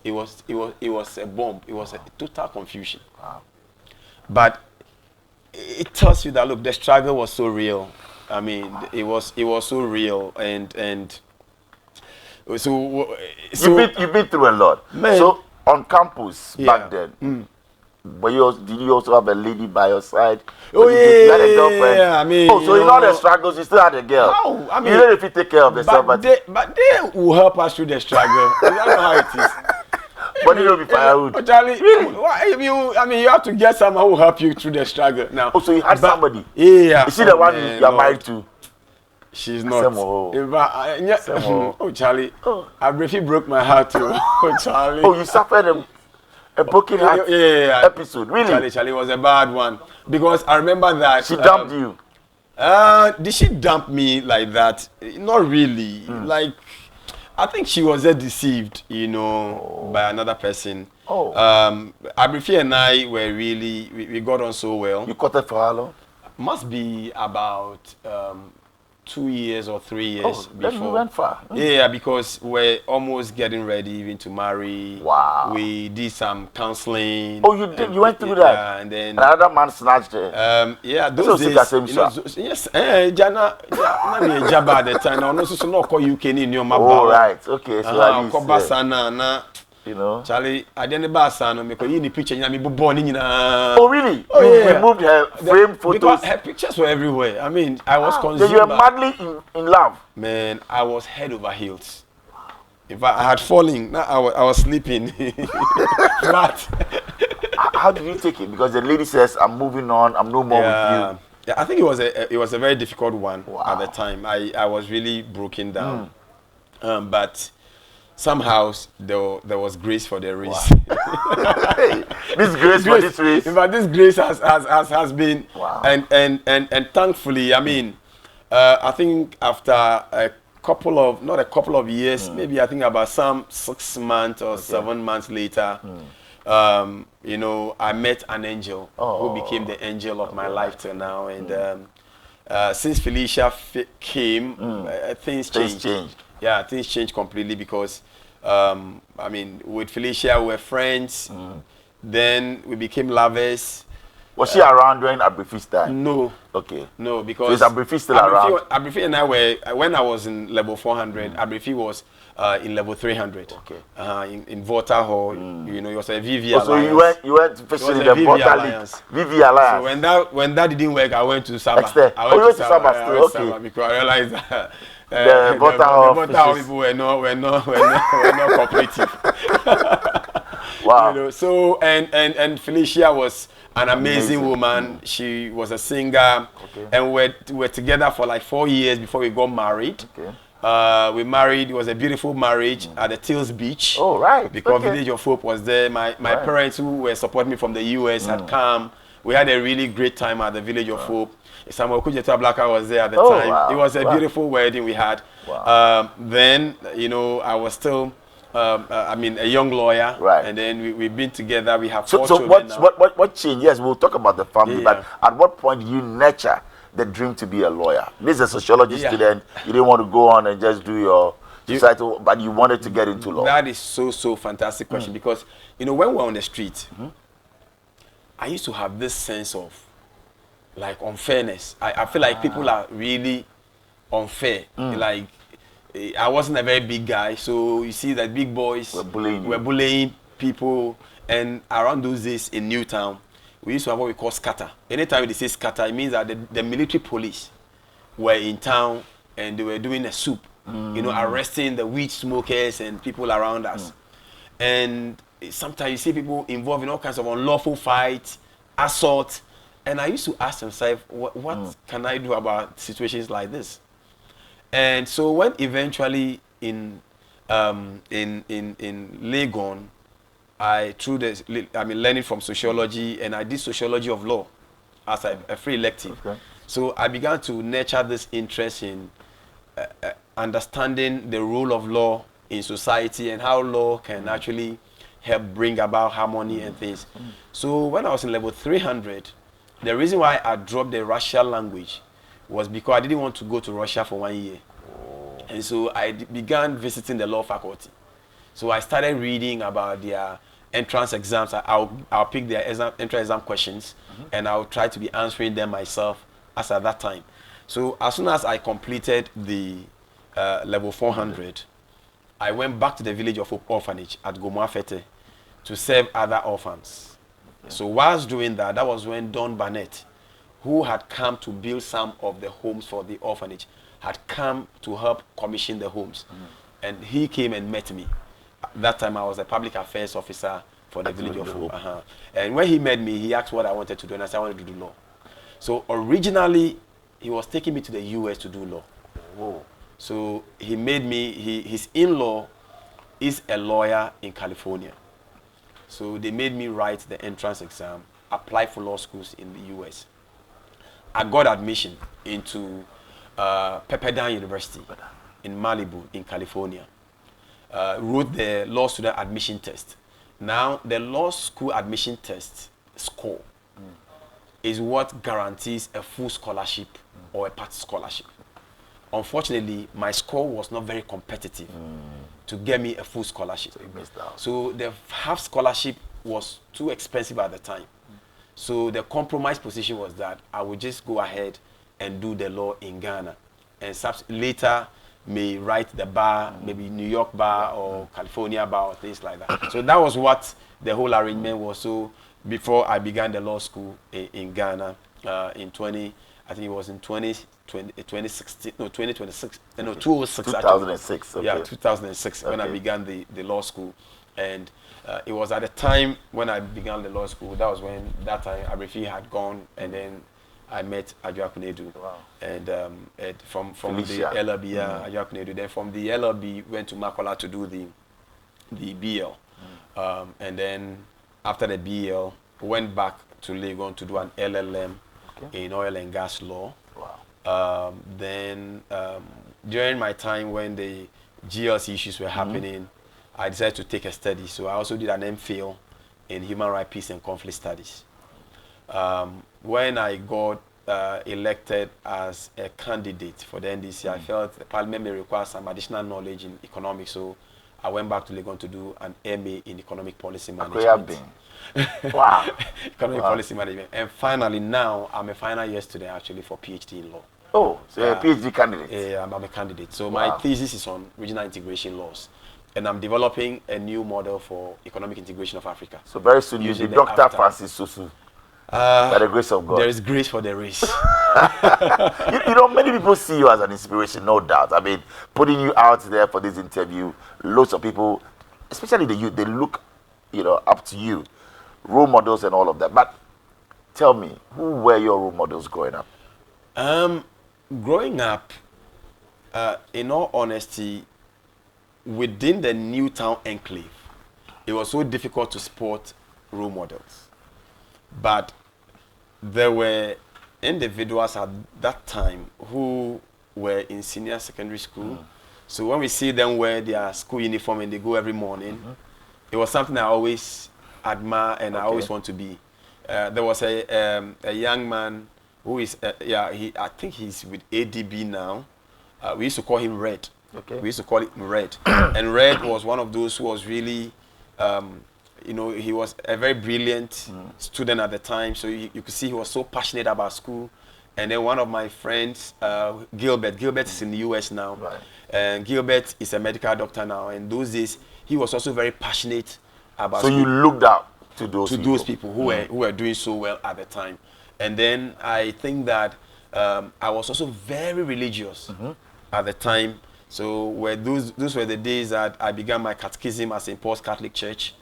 a bomb. It was a total confusion. Wow. But it tells you that look, the struggle was so real. I mean, it was so real, and so you've been through a lot. Man. So on campus back then. But did you also have a lady by your side? Oh, you had a girlfriend. Yeah, I mean, so in all the struggles, you still had a girl. How? I mean, you know if you take care of yourself, but they will help us through the struggle. I don't know how it is. But you don't be firewood. But Charlie, really? You have to get someone who will help you through the struggle. Now, so you had somebody. Yeah. Is she the one you're married to? She's not. Charlie. Abrifi broke my heart too. Charlie. You suffered a broken heart episode. Really? Charlie was a bad one. Because I remember that. She dumped you. Did she dump me like that? Not really. Like, I think she was deceived, by another person. Abrifi and I were really, we got on so well. You courted for how long? Must be about 2 years or 3 years before. Then we went far. Yeah, because we're almost getting ready even to marry. Wow. We did some counseling. You did? You went through that? Yeah, and then another man snatched her. Those days. Yes, Jana, Jabba at the time. Now, no, so no call UK in your map. Oh, right. Okay. So at least, Charlie, I didn't buy son because you need picture. You born in. Oh, really? Oh, you removed her frame photos. Because her pictures were everywhere. I mean, I was consumed. So you were madly in love. Man, I was head over heels. In fact, I had fallen. Now I was sleeping. But how did you take it? Because the lady says, "I'm moving on. I'm no more with you." Yeah, I think it was a very difficult one at the time. I was really broken down. But somehow there was grace for the race. Wow. This grace for this race. In fact, this grace has been, and thankfully, I mean, I think after not a couple of years, maybe I think about some 6 months or 7 months later, I met an angel who became the angel of my life till now, and since Felicia came, things changed. Yeah, things changed completely because, with Felicia we were friends. Then we became lovers. Was she around during Abrifi's time? No. Okay. No, because so is Abrifi still around? Abrifi and I were, when I was in level 400, Abrifi was in level 300. Okay. In Volta Hall, it was a VV Alliance. So you went fishing in the Volta League. VV Alliance. So when that didn't work, I went to Saba. You went to Saba still? Okay. Saba because I realized that the Volta people were not cooperative. Wow. So and Felicia was an amazing woman. She was a singer, and we were together for like 4 years before we got married. Okay. We married. It was a beautiful marriage at the Tills Beach. Oh, right. Because Village of Hope was there. My parents, who were supporting me from the US, had come. We had a really great time at the Village of Hope. Samuel Kujeta Blacka was there at the time. Wow. It was a beautiful wedding we had. Wow. Then, I was still, a young lawyer. Right. And then we've been together. We have 4 children. So what changed? Yes, we'll talk about the family, but at what point did you nurture the dream to be a lawyer? This is a sociology student. You didn't want to go on and just do your societal, but you wanted to get into law. That is so fantastic question because, when we're on the street, I used to have this sense of like unfairness. I feel like people are really unfair. Like, I wasn't a very big guy, so you see that big boys were bullying people. And around those days in Newtown, we used to have what we call scatter. Anytime they say scatter, it means that the military police were in town and they were doing a soup, arresting the weed smokers and people around us. And sometimes you see people involved in all kinds of unlawful fights, assault. And I used to ask myself, what can I do about situations like this? And so when eventually in Legon, learning from sociology, and I did sociology of law as a free elective. Okay. So I began to nurture this interest in understanding the role of law in society and how law can actually help bring about harmony and things. So when I was in level 300, the reason why I dropped the Russian language was because I didn't want to go to Russia for 1 year. And so I began visiting the law faculty. So I started reading about their entrance exams. I'll pick their entrance exam questions, and I'll try to be answering them myself as at that time. So as soon as I completed the level 400, I went back to the village of Hope Orphanage at Gomoafete to serve other orphans. So whilst doing that, that was when Don Barnett, who had come to build some of the homes for the orphanage, had come to help commission the homes. And he came and met me. That time I was a public affairs officer for the village of Hope. And when he met me, he asked what I wanted to do, and I said I wanted to do law. So originally, he was taking me to the US to do law. Whoa. So he made me, his in-law is a lawyer in California. So they made me write the entrance exam, apply for law schools in the US. I got admission into Pepperdine University in Malibu, in California. Wrote the law student admission test. Now, the law school admission test score is what guarantees a full scholarship or a part scholarship. Unfortunately, my score was not very competitive to get me a full scholarship. So you missed out. So the half scholarship was too expensive at the time. So the compromise position was that I would just go ahead and do the law in Ghana, and later may write the bar, maybe New York bar or California bar or things like that. So that was what the whole arrangement was. So before I began the law school in Ghana in 2016, no, 2026, no, 2006. 2006, okay. Yeah, 2006 when I began the law school. And it was at the time when I began the law school, that was when that time Abrifi had gone, and then I met Adjoa Kunedu. Wow. And from Felicia. the LLB, Adjoa Kunedu. Then from the LLB, went to Makola to do the BL. And then after the BL, went back to Legon to do an LLM in oil and gas law. Wow. Then during my time when the GLC issues were happening, I decided to take a study. So I also did an MPhil in human rights, peace, and conflict studies. When I got elected as a candidate for the NDC, I felt the parliament may require some additional knowledge in economics. So I went back to Legon to do an MA in economic policy management. Wow. Economic policy management. And finally, now I'm a final year student actually for PhD in law. Oh, so you're a PhD candidate? Yeah, I'm a candidate. So my thesis is on regional integration laws. And I'm developing a new model for economic integration of Africa. So very soon you'll be Dr. Francis-Xavier. By the grace of God. There is grace for the race. you know, many people see you as an inspiration, no doubt. I mean, putting you out there for this interview, lots of people, especially the youth, they look, up to you, role models and all of that. But tell me, who were your role models growing up? Growing up, in all honesty, within the Newtown enclave, it was so difficult to spot role models. But there were individuals at that time who were in senior secondary school. So when we see them wear their school uniform and they go every morning, it was something I always admire and I always want to be. There was a young man who is, I think he's with ADB now. We used to call him Red. Okay. We used to call him Red. And Red was one of those who was really, he was a very brilliant student at the time. So you could see he was so passionate about school. And then one of my friends, Gilbert is in the US now. Right. And Gilbert is a medical doctor now. And those days, he was also very passionate about school. So you looked up to those people who were doing so well at the time. And then I think that I was also very religious at the time. So those were the days that I began my catechism at St. Paul's Catholic Church.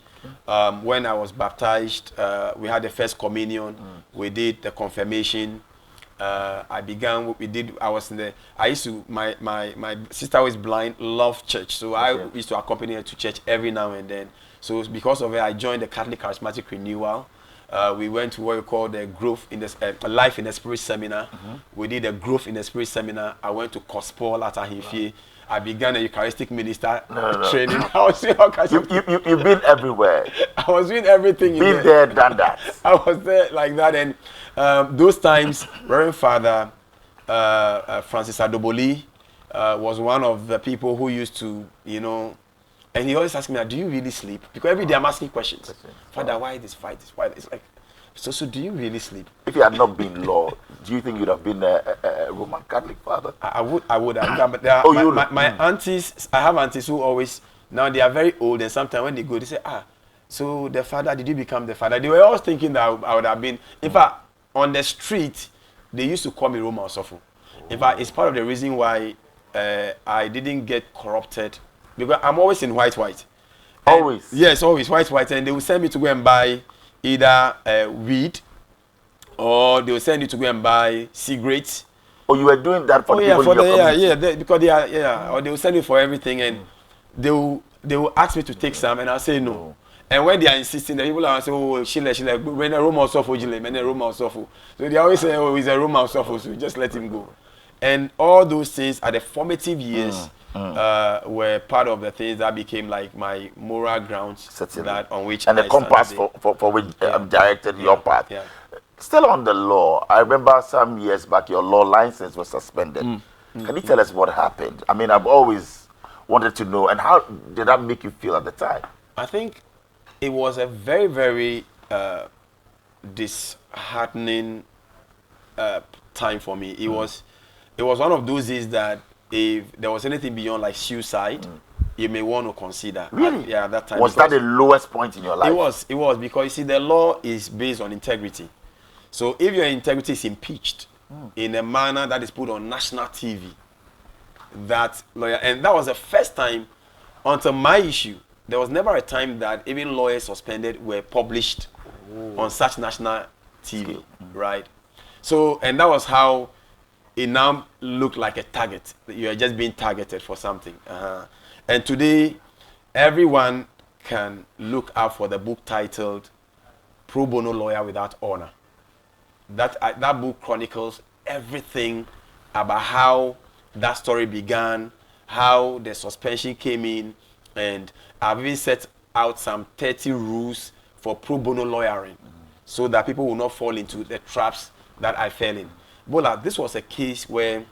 When I was baptized, we had the first communion. We did the confirmation. I used to, my sister was blind, loved church. So I used to accompany her to church every now and then. So because of it, I joined the Catholic Charismatic Renewal. We went to what we call the Growth in the Life in the Spirit seminar. We did a Growth in the Spirit seminar. I went to Kospol at Ahimfie. I began a Eucharistic minister training. I was you've been everywhere. I was doing everything. Been there, done that. I was there like that, and those times, Reverend Father Francis-Xavier was one of the people who used to, and he always asked me, "Do you really sleep?" Because every day I'm asking questions. Father, why this fight? Why this? Like, so do you really sleep? If you had not been law, do you think you'd have been a Roman Catholic father? I would have done, but there are, my aunties, I have aunties who always, now they are very old, and sometimes when they go, they say, so the father, did you become the father? They were always thinking that I would have been, in fact, on the street, they used to call me Roman Sosu. In fact, it's part of the reason why I didn't get corrupted, because I'm always in white. Always? Yes, always white, and they will send me to go and buy either weed, or they will send you to go and buy cigarettes. Oh, you were doing that for the people in your community? Because they are, or they will send you for everything, and they will ask me to take some, and I'll say no. And when they are insisting, the people are saying, oh, Shile, when a Roman Sofu, Jile, when a Roman Sofu. So they always say, oh, he's a Roman Sofu, so just let him go. And all those things are the formative years. Were part of the things that became like my moral grounds that on which and the compass for which directed your path. Yeah. Still on the law, I remember some years back your law license was suspended. Can you tell us what happened? I mean, I've always wanted to know, and how did that make you feel at the time? I think it was a very, very disheartening time for me. It was one of those days that if there was anything beyond like suicide, you may want to consider. Really? At that time. Was that the lowest point in your life? It was because you see, the law is based on integrity. So if your integrity is impeached in a manner that is put on national TV, that lawyer, and that was the first time until my issue, there was never a time that even lawyers suspended were published on such national TV, right? So, and that was how it now looked like a target. You are just being targeted for something. And today, everyone can look up for the book titled Pro Bono Lawyer Without Honor. That book chronicles everything about how that story began, how the suspension came in, and I've even set out some 30 rules for pro bono lawyering so that people will not fall into the traps that I fell in. Bola, this was a case where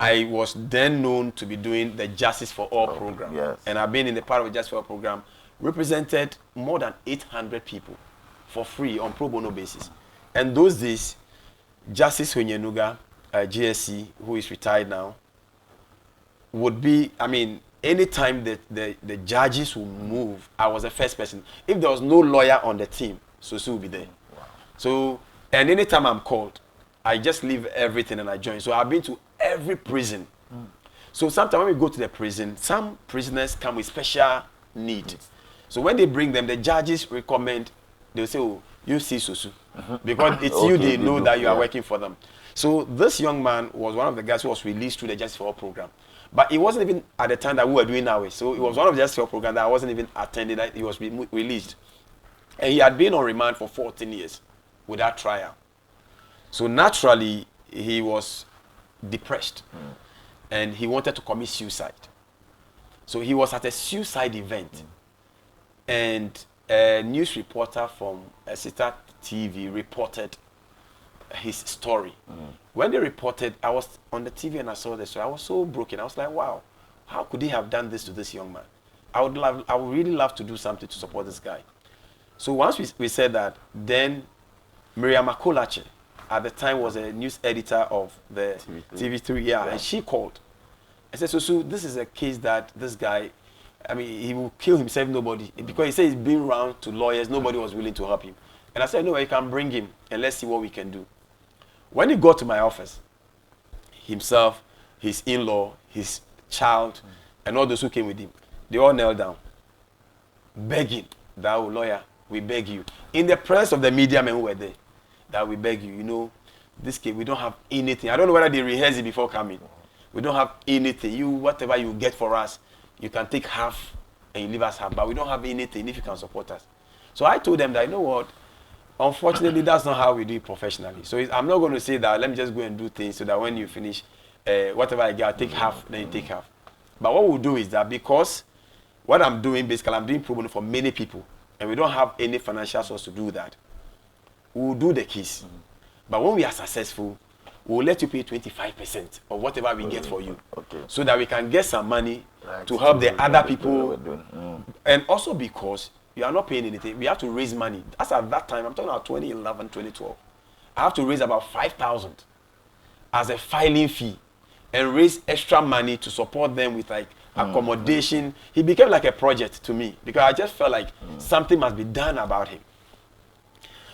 I was then known to be doing the Justice for All program. Yes. And I've been in the part of the Justice for All program, represented more than 800 people for free on pro bono basis. And those days, Justice Honyenuga, GSC, who is retired now, would be, I mean, anytime the judges will move, I was the first person. If there was no lawyer on the team, Sosu will be there. Wow. So, and anytime I'm called, I just leave everything and I join. So I've been to every prison. So sometimes when we go to the prison, some prisoners come with special need. So when they bring them, the judges recommend, they'll say, oh, you see Sosu. Because it's you, they know that you are working for them. So this young man was one of the guys who was released through the Justice for All program. But it wasn't even at the time that we were doing our way. So it was one of the Justice for All program that I wasn't even attending, that he was released. And he had been on remand for 14 years without trial. So naturally, he was depressed. And he wanted to commit suicide. So he was at a suicide event. And a news reporter from a sister TV reported his story. When they reported, I was on the TV and I saw the story. I was so broken. I was like, wow, how could he have done this to this young man? I would really love to do something to support this guy. So once we said that, then Miriam Akolache, at the time, was a news editor of the TV3, and she called. I said, so this is a case that this guy, I mean, he will kill himself, nobody, because he said he's been around to lawyers, nobody was willing to help him. And I said, no, you can bring him, and let's see what we can do. When he got to my office, himself, his in-law, his child, and all those who came with him, they all knelt down, begging that, oh, lawyer, we beg you, in the presence of the media men who were there, that we beg you, this case, we don't have anything. I don't know whether they rehearse it before coming. We don't have anything. Whatever you get for us, you can take half and you leave us half. But we don't have anything if you can support us. So I told them that, you know what? Unfortunately, that's not how we do it professionally. So I'm not going to say that, let me just go and do things so that when you finish, whatever I get, I'll take half, then you take half. But what we'll do is that because what I'm doing, basically, I'm doing pro bono for many people, and we don't have any financial source to do that, we'll do the case. But when we are successful, we'll let you pay 25% of whatever we get for you, so that we can get some money to help the other people. And also because you are not paying anything, we have to raise money. That's at that time, I'm talking about 2011, 2012. I have to raise about 5,000 as a filing fee and raise extra money to support them with like accommodation. He became like a project to me because I just felt like something must be done about him.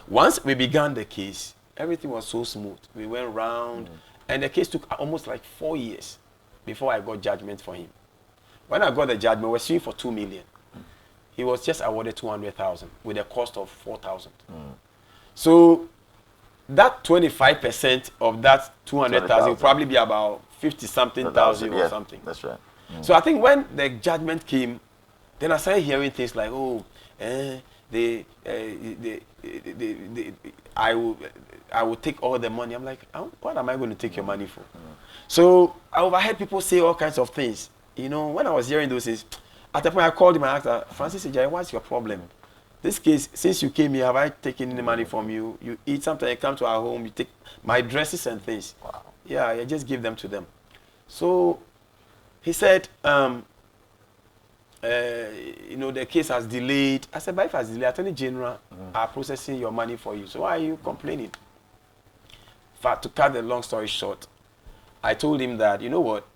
Once we began the case, everything was so smooth. We went round, and the case took almost like 4 years before I got judgment for him. When I got the judgment, we were suing for 2 million. He was just awarded 200,000 with a cost of 4,000. So that 25% of that 200,000 will probably be about 50-something thousand or something. That's right. So I think when the judgment came, then I started hearing things like, oh, I will take all the money. I'm like, oh, what am I going to take your money for? So I overheard people say all kinds of things. You know, when I was hearing those things, at the point I called him and asked, Francis-Xavier, what's your problem? This case, since you came here, have I taken any money from you? You eat something, you come to our home, you take my dresses and things. Wow. Yeah, I just give them to them. So he said, you know, the case has delayed. I said, but if it has delayed, Attorney General are processing your money for you. So why are you complaining? To cut the long story short, I told him that, you know what,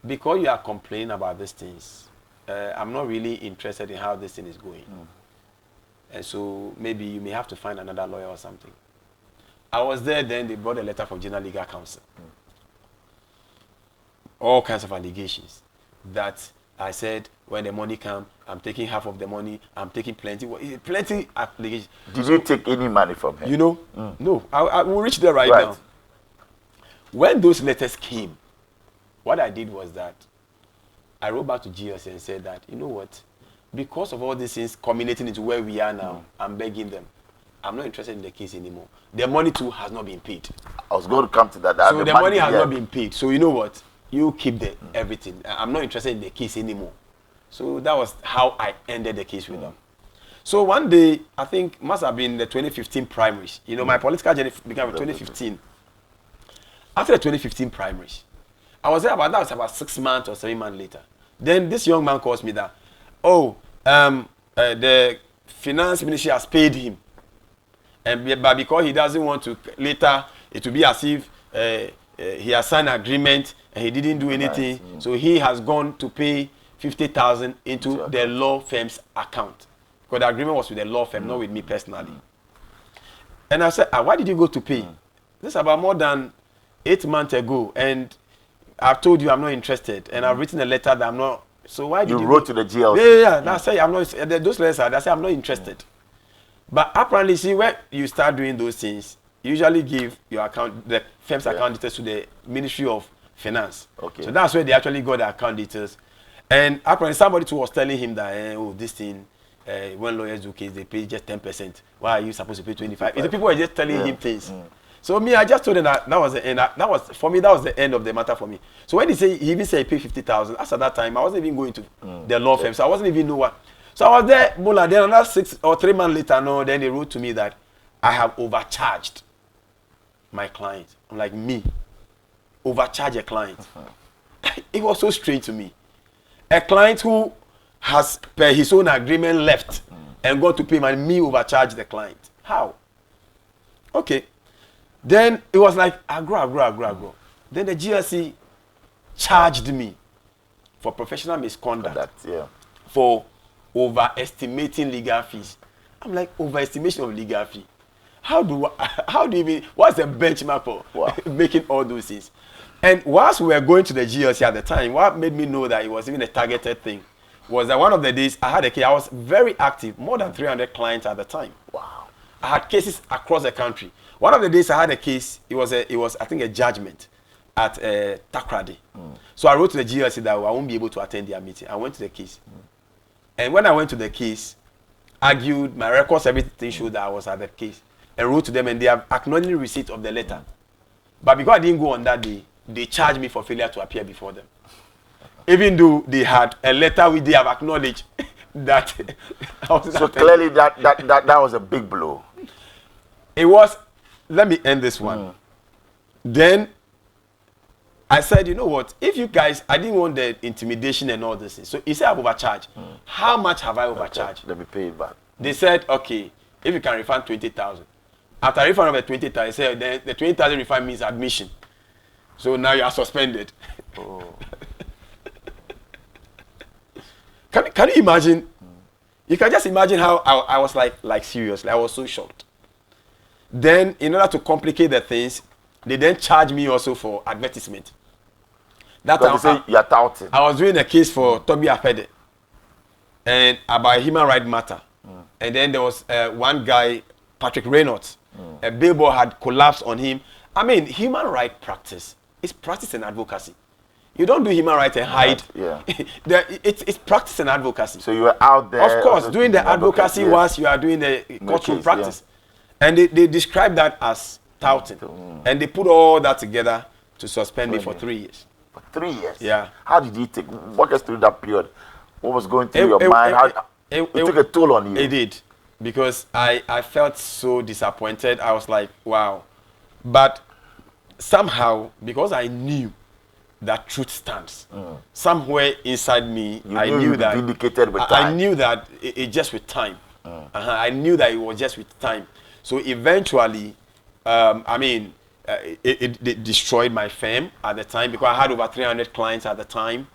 because you are complaining about these things, I'm not really interested in how this thing is going. And so maybe you may have to find another lawyer or something. I was there then, they brought a letter from General Legal Counsel. All kinds of allegations that I said, when the money comes, I'm taking half of the money, I'm taking plenty allegations. Did you take any money from him? You know, no. I will reach there right now. When those letters came, what I did was that I wrote back to GLC and said that, you know what, because of all these things culminating into where we are now, I'm begging them. I'm not interested in the case anymore. The money too has not been paid. I was going to come to that. So the money has not been paid. So you know what? You keep the everything. I'm not interested in the case anymore. So that was how I ended the case with them. So one day, I think must have been the 2015 primaries. You know, my political journey began with 2015. After the 2015 primaries, I was there that was about 6 months or 7 months later. Then this young man calls me that, the finance ministry has paid him. But because he doesn't want to, later it will be as if he has signed an agreement and he didn't do anything. So he has gone to pay 50,000 into the law firm's account. Because the agreement was with the law firm, not with me personally. And I said, why did you go to pay? This is about more than 8 months ago. And I've told you I'm not interested. And I've written a letter that I'm not. So why did you wrote to the GLC? Yeah. I say I'm not. Those letters, I say I'm not interested. But apparently, see, when you start doing those things, you usually give your account, the firm's account details to the Ministry of Finance. Okay. So that's where they actually got the account details. And apparently, somebody too was telling him that, this thing, when lawyers do case, they pay just 10%. Why are you supposed to pay 25%? The people were just telling him things. So me, I just told him that was the end. That was the end of the matter for me. So when he even said he paid 50,000, as at that time, I wasn't even going to the law firm, so I wasn't even know what. So I was there, then another 6 or 3 months later, then they wrote to me that I have overcharged my client. I'm like, me, overcharge a client. It was so strange to me. A client who has, per his own agreement, left and got to pay me overcharge the client. How? Okay. Then it was like, agro. Then the GLC charged me for professional misconduct, for overestimating legal fees. I'm like, overestimation of legal fee. How do you mean, what's the benchmark for making all those things? And whilst we were going to the GLC at the time, what made me know that it was even a targeted thing was that one of the days I had a case, I was very active, more than 300 clients at the time. Wow. I had cases across the country. One of the days I had a case, it was I think a judgment at Takrady. So I wrote to the GLC that I won't be able to attend their meeting. I went to the case. And when I went to the case, argued, my records, everything showed that I was at the case. And wrote to them, and they have acknowledged receipt of the letter. But because I didn't go on that day, they charged me for failure to appear before them. Even though they had a letter which they have acknowledged that I was so clearly that was a big blow. It was. Let me end this one. Then I said, you know what? If you guys, I didn't want the intimidation and all this. So he said I've overcharged. How much have I overcharged? Okay, let me pay it back. They said, okay, if you can refund 20,000. After I refund of the 20,000, they said then the 20,000 refund means admission. So now you are suspended. Oh. Can you imagine? You can just imagine how I was like seriously. I was so shocked. Then, in order to complicate the things, they then charged me also for advertisement. That time, say you are touting. I was doing a case for Toby Afede and about human rights matter. And then there was one guy, Patrick Reynolds. A billboard had collapsed on him. I mean, human rights practice is practice and advocacy. You don't do human rights and hide. Yeah. It's practice and advocacy. So you were out there. Of course, doing the advocacy whilst you are doing the courtroom practice. Yeah. And they describe that as touting. And they put all that together to suspend me for 3 years. For 3 years? Yeah. How did you walk us through that period? What was going through your mind? It took a toll on you. It did. Because I felt so disappointed. I was like, wow. But somehow, because I knew that truth stands, somewhere inside me, I knew that vindicated with time. I knew that it just with time. I knew that it was just with time. So eventually, it destroyed my firm at the time because I had over 300 clients at the time.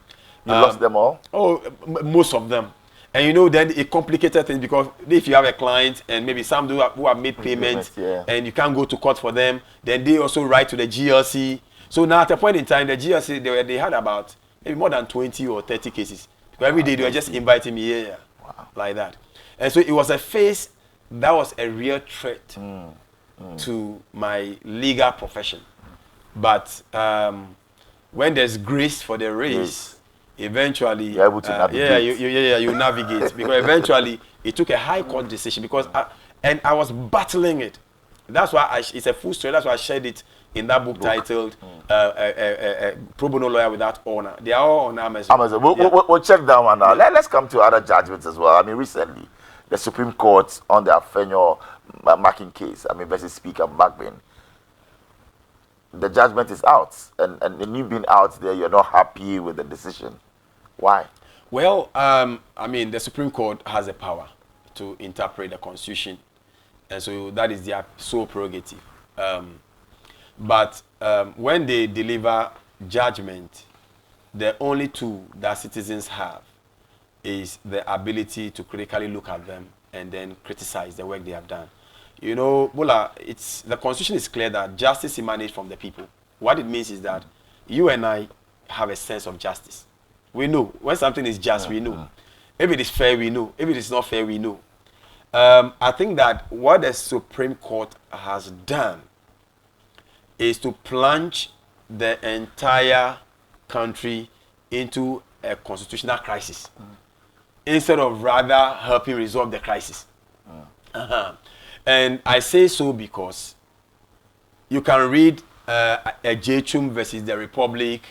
You lost them all? Oh, most of them. And you know, then it complicated things because if you have a client and maybe some who have made payments and you can't go to court for them, then they also write to the GLC. So now at a point in time, the GLC, they had about maybe more than 20 or 30 cases. Because every day they were just inviting me here, like that. And so it was a phase that was a real threat to my legal profession. But when there's grace for the race, eventually, you're able to navigate. You navigate. Because eventually, it took a high court decision because I was battling it. That's why it's a full story. That's why I shared it in that book titled Pro Bono Lawyer Without Honor. They are all on Amazon. We'll check that one out. Let's come to other judgments as well. I mean, recently, the Supreme Court on the Afenyo marking case, versus Speaker Bagbin, the judgment is out. And you being out there, you're not happy with the decision. Why? Well, the Supreme Court has the power to interpret the Constitution. And so that is their sole prerogative. But when they deliver judgment, the only tool that citizens have is the ability to critically look at them and then criticize the work they have done. You know, Bola, the Constitution is clear that justice emanates from the people. What it means is that you and I have a sense of justice. We know. When something is just, we know. If it is fair, we know. If it is not fair, we know. I think that what the Supreme Court has done is to plunge the entire country into a constitutional crisis instead of rather helping resolve the crisis. And I say so because you can read a Jechum versus the Republic.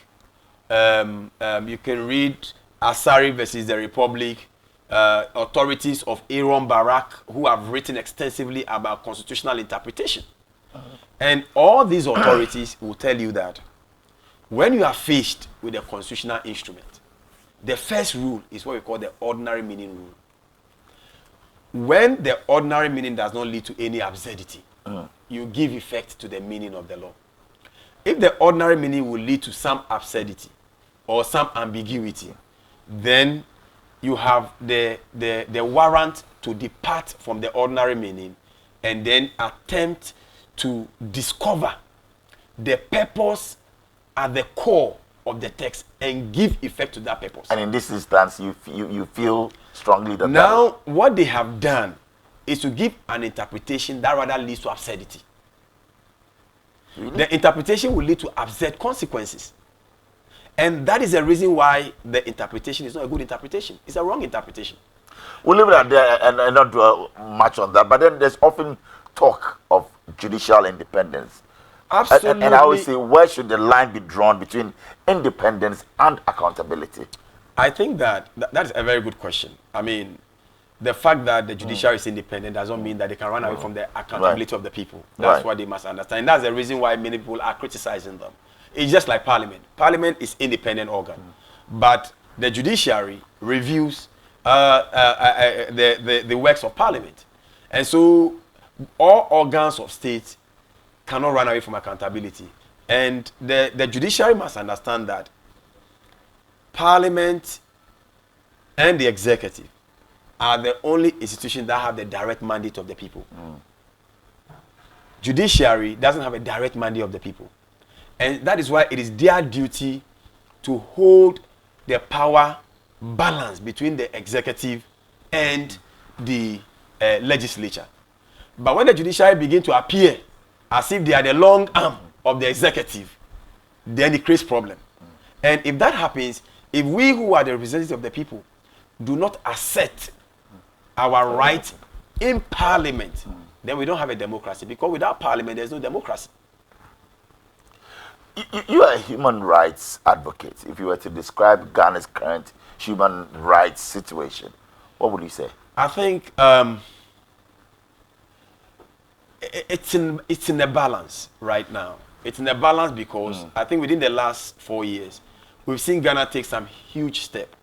You can read Asari versus the Republic. Authorities of Aaron Barak who have written extensively about constitutional interpretation. And all these authorities will tell you that when you are faced with a constitutional instrument, the first rule is what we call the ordinary meaning rule. When the ordinary meaning does not lead to any absurdity, you give effect to the meaning of the law. If the ordinary meaning will lead to some absurdity or some ambiguity, then you have the warrant to depart from the ordinary meaning and then attempt to discover the purpose at the core of the text and give effect to that purpose. And in this instance, you feel strongly that now what they have done is to give an interpretation that rather leads to absurdity. Really? The interpretation will lead to absurd consequences. And that is the reason why the interpretation is not a good interpretation. It's a wrong interpretation. We'll leave it at there and not dwell much on that. But then there's often talk of judicial independence. Absolutely. And I always say, where should the line be drawn between independence and accountability? I think that is a very good question. I mean, the fact that the judiciary is independent doesn't mean that they can run away from the accountability of the people. That's what they must understand. And that's the reason why many people are criticizing them. It's just like Parliament. Parliament is independent organ, but the judiciary reviews the works of Parliament, and so all organs of state cannot run away from accountability. And the judiciary must understand that Parliament and the executive are the only institutions that have the direct mandate of the people. Judiciary doesn't have a direct mandate of the people. And that is why it is their duty to hold the power balance between the executive and the legislature. But when the judiciary begin to appear as if they are the long arm of the executive, then it creates problem. And if that happens, if we who are the representatives of the people do not assert our right in Parliament, then we don't have a democracy. Because without Parliament, there's no democracy. You are a human rights advocate. If you were to describe Ghana's current human rights situation, what would you say? I think it's in a balance right now. It's in a balance because I think within the last 4 years, we've seen Ghana take some huge step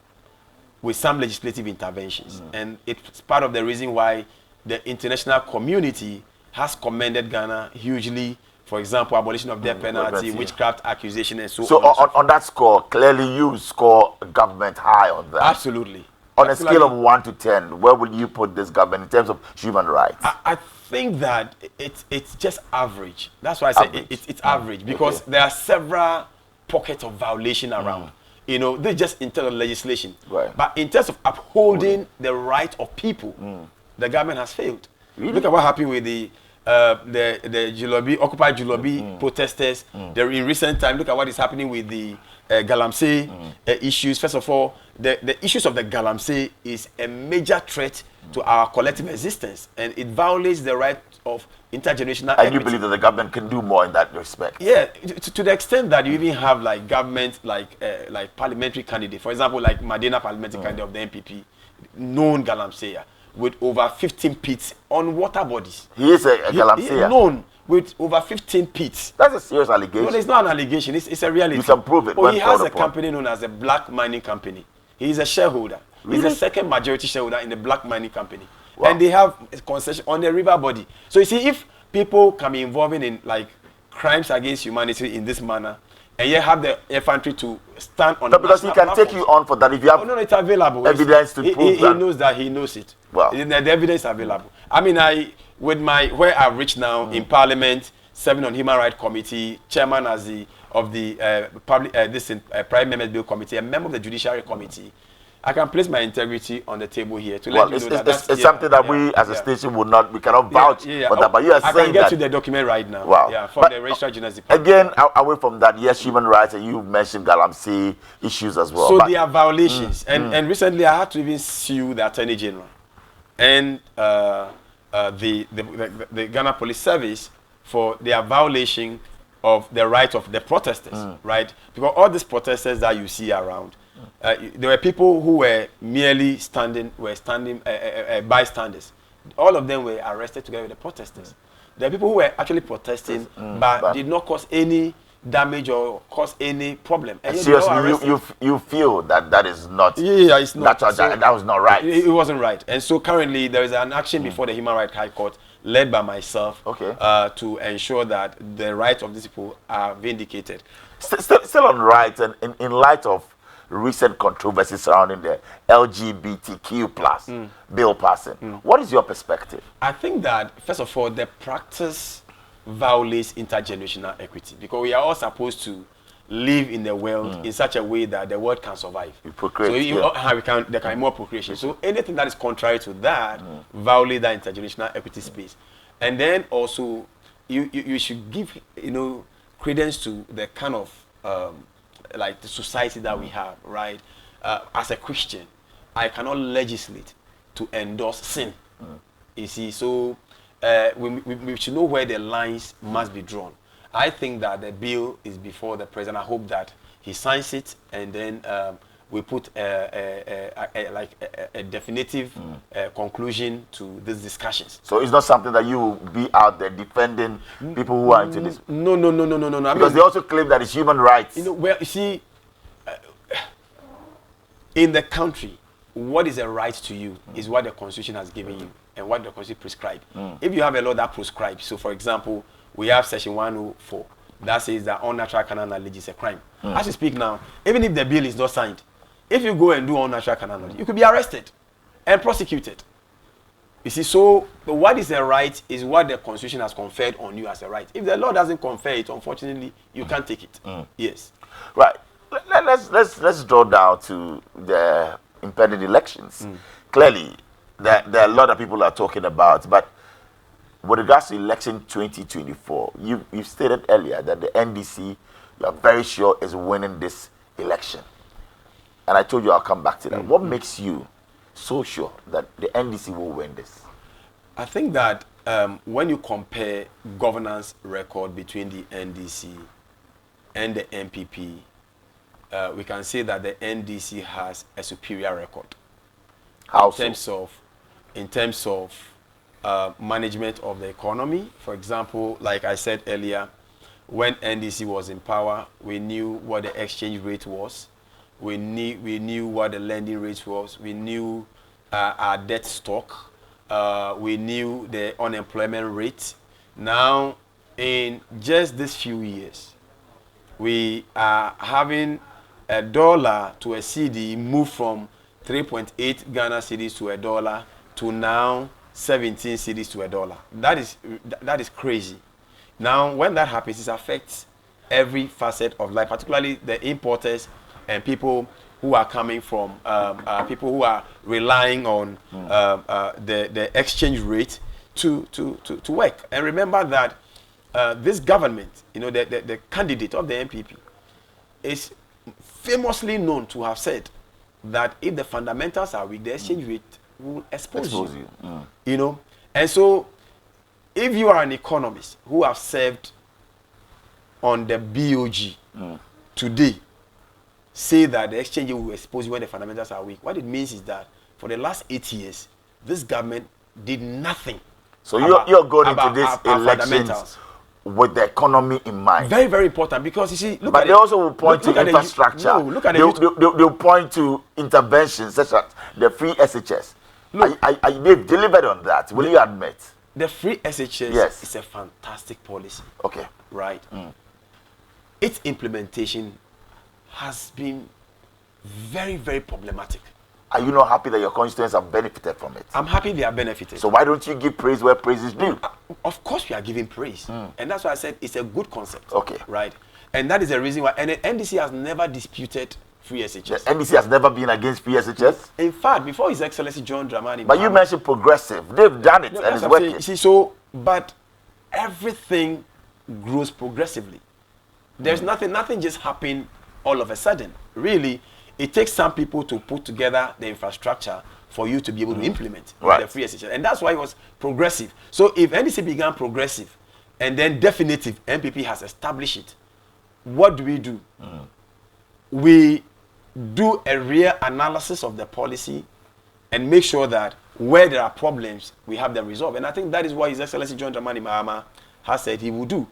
with some legislative interventions. And it's part of the reason why the international community has commended Ghana hugely. For example, abolition of death penalty, witchcraft accusation, and so on. So on that score, clearly you score government high on that. Absolutely. On a scale of 1 to 10, where would you put this government in terms of human rights? I think that it's just average. That's why I say it's average, because there are several pockets of violation around. You know, they're just in terms of legislation. Right. But in terms of upholding the right of people, the government has failed. Really? Look at what happened with the Julobi, Occupy Julobi protesters. In recent time, look at what is happening with the Galamsey issues. First of all, the issues of the Galamsey is a major threat to our collective existence, and it violates the right of intergenerational equity. And you believe that the government can do more in that respect? Yeah, to the extent that you even have like government, like parliamentary candidate, for example, like Madina parliamentary candidate of the NPP, known Galamseya, with over 15 pits on water bodies. He is a Galamseya? Known with over 15 pits. That's a serious allegation. No, it's not an allegation. It's a reality. You can prove it. Oh, he has a company known as a black mining company. He is a shareholder. Really? He's the second majority shareholder in the black mining company. Wow. And they have a concession on the river body. So you see, if people can be involved in like crimes against humanity in this manner, and you have the infantry to stand on. No, because he can take you on for that if you have. No, it's available. Evidence to prove that. He knows that. He knows it. Wow. The evidence is available. I mean, with where I've reached now in Parliament, serving on Human Rights Committee, chairman of the Prime Members Bill Committee, a member of the Judiciary Committee, I can place my integrity on the table here to let you know that it's something that we as a station we cannot vouch for that. But you are saying that. I can get to the document right now. Wow. Yeah, from the Registrar General's Department. Again, away from that, yes, human rights, and you mentioned Galamsey issues as well. So there are violations, and recently I had to even sue the Attorney General and the Ghana Police Service for their violation of the rights of the protesters, right? Because all these protesters that you see around, there were people who were merely bystanders. All of them were arrested together with the protesters. There are people who were actually protesting, but did not cause any damage or cause any problem. And seriously, you feel that is not. Yeah, it's not. That was not right. It wasn't right. And so currently there is an action before the Human Rights High Court, led by myself, to ensure that the rights of these people are vindicated. Still on rights, and in light of recent controversy surrounding the LGBTQ plus bill passing, what is your perspective? I think that, first of all, the practice violates intergenerational equity, because we are all supposed to live in the world in such a way that the world can survive. We procreate, There can be more procreation. So anything that is contrary to that violate that intergenerational equity space. And then also you should give credence to the kind of like the society that we have, right? As a Christian, I cannot legislate to endorse sin. You see, so we should know where the lines must be drawn. I think that the bill is before the president. I hope that he signs it, and then we put a definitive conclusion to these discussions. So it's not something that you will be out there defending people who are into this. No. Because they also claim that it's human rights. Well, you see, in the country, what is a right to you is what the Constitution has given you and what the Constitution prescribes. If you have a law that prescribes, so for example, we have Section 104 that says that unnatural carnal knowledge is a crime. As you speak now, even if the bill is not signed, if you go and do unnatural carnal knowledge, you could be arrested and prosecuted. You see, so what is a right is what the Constitution has conferred on you as a right. If the law doesn't confer it, unfortunately, you can't take it. Yes. Right. Let's draw down to the impending elections. Clearly, there are a lot of people are talking about, but with regards to election 2024, you've stated earlier that the NDC, you are very sure, is winning this election. And I told you I'll come back to that. What makes you so sure that the NDC will win this? I think that when you compare governance record between the NDC and the MPP, we can say that the NDC has a superior record. How in terms of management of the economy. For example, like I said earlier, when NDC was in power, we knew what the exchange rate was. We knew what the lending rate was. We knew our debt stock. We knew the unemployment rate. Now, in just these few years, we are having a dollar to a CD move from 3.8 Ghana cedis to a dollar to now 17 cedis to a dollar. That is crazy. Now, when that happens, it affects every facet of life, particularly the importers and people who are coming from people who are relying on the exchange rate to work. And remember that this government, the candidate of the MPP, is famously known to have said that if the fundamentals are weak, the exchange rate will expose you. And so if you are an economist who have served on the BOG today, say that the exchange will expose you when the fundamentals are weak, what it means is that for the last 8 years, this government did nothing. So you're going into this elections with the economy in mind. Very, very important, because you see, they also will point to infrastructure. They'll point to interventions such as the free SHS. They've delivered on that. Will you admit? The free SHS is a fantastic policy. Okay. Right. Its implementation has been very, very problematic. Are you not happy that your constituents have benefited from it? I'm happy they have benefited. So why don't you give praise where praise is due? Of course we are giving praise. And that's why I said it's a good concept. Okay. Right. And that is the reason why. And the NDC has never disputed free SHS. The NDC has never been against free SHS? In fact, before His Excellency John Dramani. But you mentioned progressive. They've done it and it's working. See, but everything grows progressively. There's nothing just happened all of a sudden. Really, it takes some people to put together the infrastructure for you to be able to implement the free SHS. And that's why it was progressive. So if NDC began progressive and then definitive, MPP has established it, what do? We do a real analysis of the policy and make sure that where there are problems, we have them resolved. And I think that is what His Excellency John Dramani Mahama has said he will do.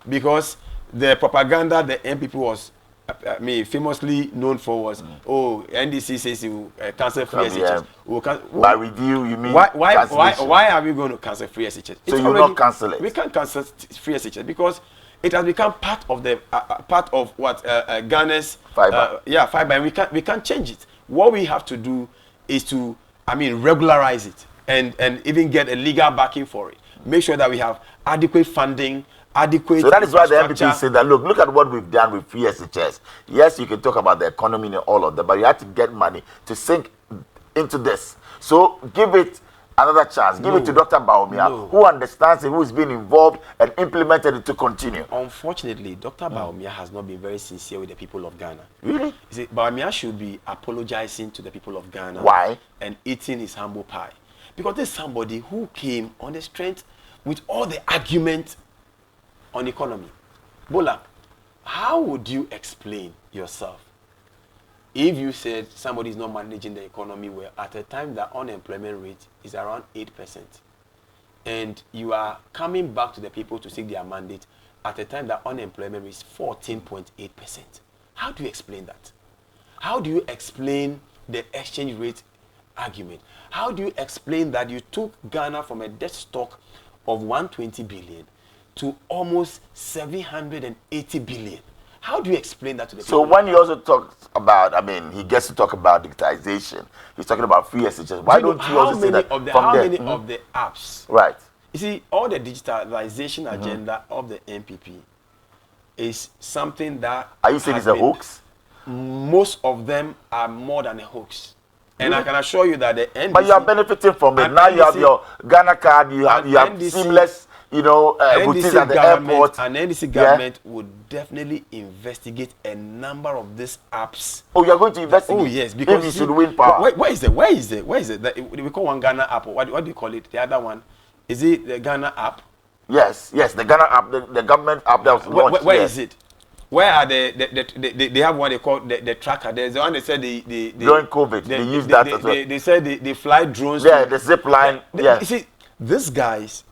Because the propaganda the MPP was famously known for was, NDC says he will cancel free SHS. By review, you mean why are we going to cancel free SHS? So you will not cancel it? We can't cancel free SHS because it has become part of the Ghana's fiber. Fiber, and we can't change it. What we have to do is to regularize it and even get a legal backing for it. Make sure that we have adequate funding adequate. So that is why the MPP infrastructure. said that, look at what we've done with PSHS. Yes, you can talk about the economy and all of that, but you have to get money to sink into this. So give it another chance. Give it to Dr. Bawumia, who understands it, who is being involved and implemented it to continue. Unfortunately, Dr. Bawumia has not been very sincere with the people of Ghana. Really? You see, Bawumia should be apologizing to the people of Ghana. Why? And eating his humble pie. Because there's somebody who came on the strength with all the argument on economy. Bola, how would you explain yourself if you said somebody is not managing the economy well at a time that unemployment rate is around 8%, and you are coming back to the people to seek their mandate at a time that unemployment rate is 14.8%? How do you explain that? How do you explain the exchange rate argument? How do you explain that you took Ghana from a debt stock of 120 billion to almost 780 billion? How do you explain that to the people? So when he also talks about, I mean, he gets to talk about digitization. He's talking about free SHS. Why don't you also say that from there? How many of the apps? Right. You see, all the digitalization agenda of the MPP is something that... Are you saying it's a hoax? Most of them are more than a hoax. And I can assure you that the NDC... But you are benefiting from it. Now you have your Ghana card, you have NDC, seamless, boutiques at the airport. And NDC government would definitely investigate a number of these apps. Oh, you are going to investigate? Oh, yes. Because you should win power. Where is it? We call one Ghana app. What do you call it? The other one? Is it the Ghana app? Yes, the Ghana app, the government app that was launched. Where is it? Where are they have what they call the tracker. There's the one they said during COVID, they used that as well. They said they fly drones. Yeah, the zip line. Yeah. You see, these guys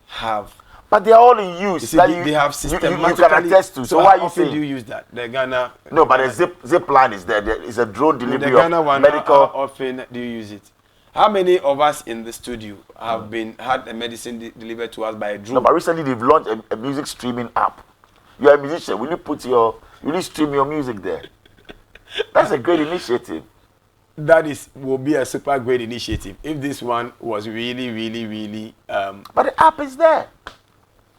have... But they are all in use. You see, they have systematically... You can attest to. So why are you saying? Do you use that? The Ghana... No, but the zip line is there. There is a drone delivery the Ghana one, medical... How often do you use it? How many of us in the studio have had a medicine delivered to us by a drone? No, but recently they've launched a music streaming app. You are a musician. Will you stream your music there? That's a great initiative. That will be a super great initiative. If this one was really, really, really... But the app is there.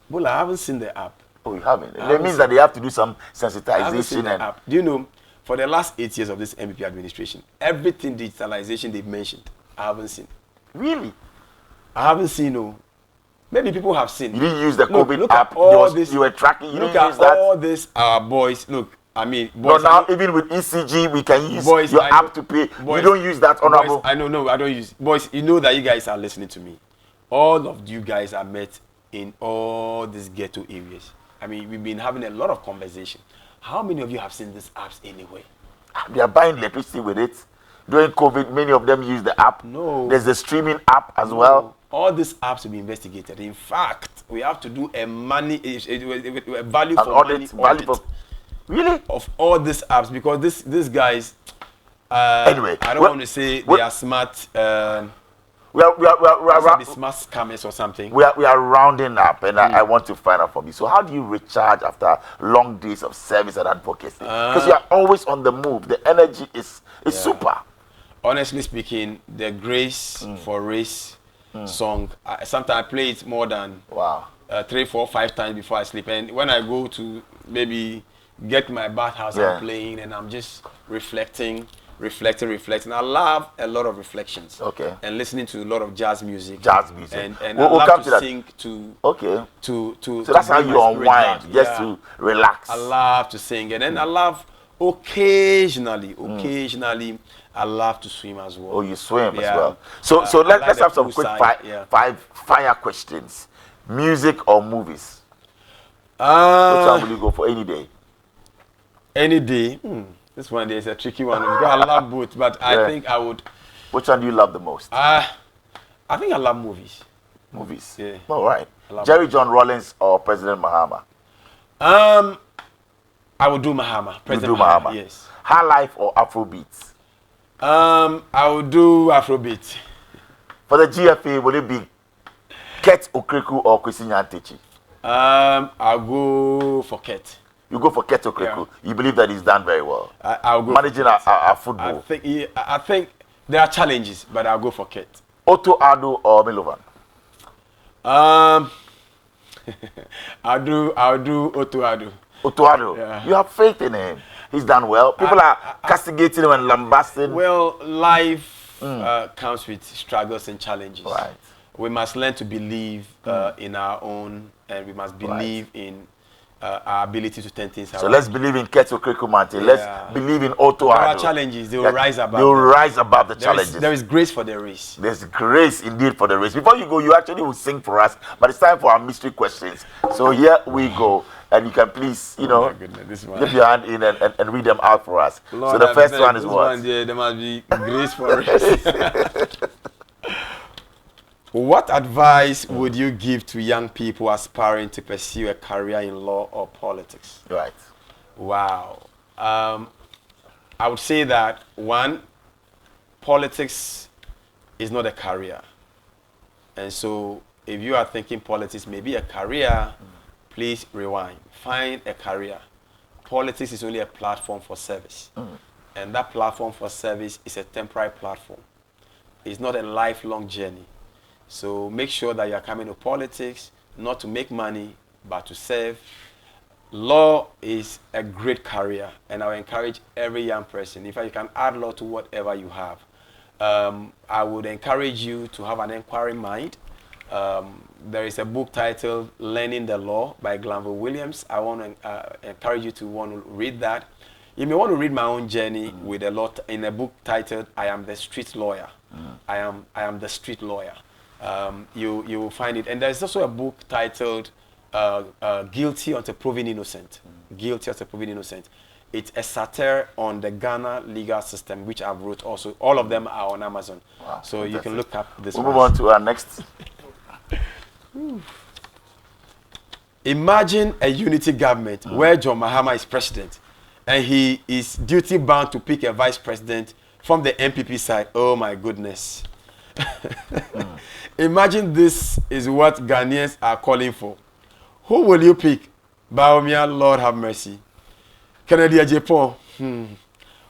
Well, I haven't seen the app. Oh, you haven't? That means that they have to do some sensitization. The app. Do you know, for the last 8 years of this MPP administration, everything digitalization they've mentioned, I haven't seen. Really? I haven't seen, no. Maybe people have seen. You didn't use the COVID look app. At all this, you were tracking. You look didn't use that. Look at all this, boys. Look, I mean, boys. No, now even with ECG, we can use your app to pay. Boys, you don't use that, honorable. Boys, I know, I don't use. Boys, you know that you guys are listening to me. All of you guys are met in all these ghetto areas. I mean, we've been having a lot of conversation. How many of you have seen these apps anywhere? They are buying electricity with it. During COVID, many of them use the app. No. There's the streaming app as well. All these apps will be investigated. In fact, we have to do a value for money audit. Really? Of all these apps, because these guys, anyway, I don't want to say they are smart. We are smart scammers or something. We are rounding up, and I want to find out from you. So, how do you recharge after long days of service and advocacy? Because you are always on the move. The energy is super. Honestly speaking, the Grace for Race song, sometimes I play it more than 3, 4, 5 times before I sleep. And when I go to maybe get my bathhouse, I'm playing and I'm just reflecting. I love a lot of reflections. Okay. And listening to a lot of jazz music. And I love to sing to. Okay. So that's how you unwind, just to relax. I love to sing, and then I love occasionally, I love to swim as well. Oh, you swim as well. So let's have some quick fire questions. Music or movies? Which one will you go for any day? Any day. This one is a tricky one because I love both, but I think I would. Which one do you love the most? I think I love movies. Movies? Yeah. All right. Jerry John Rawlings or President Mahama? I would do Mahama. President Mahama. Yes. High Life or Afrobeats? I would do Afrobeat. For the GFA, would it be Ket Okreku or Kwesi Nyantechi? I'll go for Ket. You go for Ket Okreku. Yeah. You believe that he's done very well. I'll go managing our football. I think there are challenges, but I'll go for Ket. Otto Addo or Milovan? I'll do Otuado. Otuado, Yeah. you have faith in him. He's done well. People are castigating him and lambasting. Well, life comes with struggles and challenges. Right. We must learn to believe in our own, and we must believe in our ability to turn things around. So let's believe in Keto Krikumante. Yeah. Let's believe in Otuado. There are challenges. They will rise above. They will rise above the challenges. There is grace for the race. There's grace indeed for the race. Before you go, you actually will sing for us, but it's time for our mystery questions. So here we go. And you can please, you know, dip your hand in and read them out for us. Lord, so the first one is what? There must be grace for race. What advice would you give to young people aspiring to pursue a career in law or politics? Right. Wow. I would say that, one, politics is not a career. And so if you are thinking politics may be a career, please rewind. Find a career. Politics is only a platform for service. And that platform for service is a temporary platform. It's not a lifelong journey. So make sure that you are coming to politics, not to make money, but to serve. Law is a great career, and I will encourage every young person. In fact, you can add law to whatever you have. I would encourage you to have an inquiring mind. There is a book titled Learning the Law by Glanville Williams. I want to encourage you to want to read that. You may want to read my own journey with a lot in a book titled I Am the Street Lawyer. I am the Street Lawyer. You will find it. And there's also a book titled Guilty Until Proven Innocent. Guilty Until Proven Innocent. It's a satire on the Ghana legal system, which I've wrote also. All of them are on Amazon. Wow, so you can look up this We'll one. move on to our next. Imagine a unity government where John Mahama is president and he is duty bound to pick a vice president from the MPP side. Oh my goodness. Imagine this is what Ghanaians are calling for. Who will you pick? Baumia, Lord have mercy. Kennedy Ajepon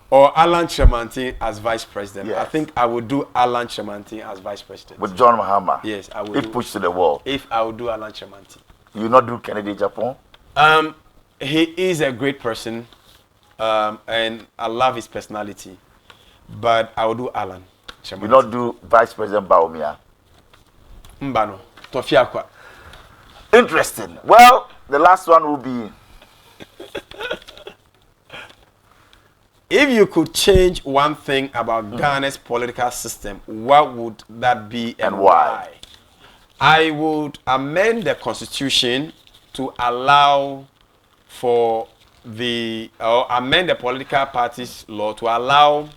or Alan Tremantin as vice president. Yes. I think I would do Alan Tremantin as vice president. With John Mahama? Yes, I would. If pushed to the wall? If I would do Alan Tremantin. You not do Kennedy Japan? He is a great person, and I love his personality. But I will do Alan Tremantin. You not do Vice President Baumia? Mbano. Tofiakwa. Interesting. Well, the last one will be... If you could change one thing about Ghana's political system, what would that be and why? I would amend the constitution to allow for amend the political parties law to allow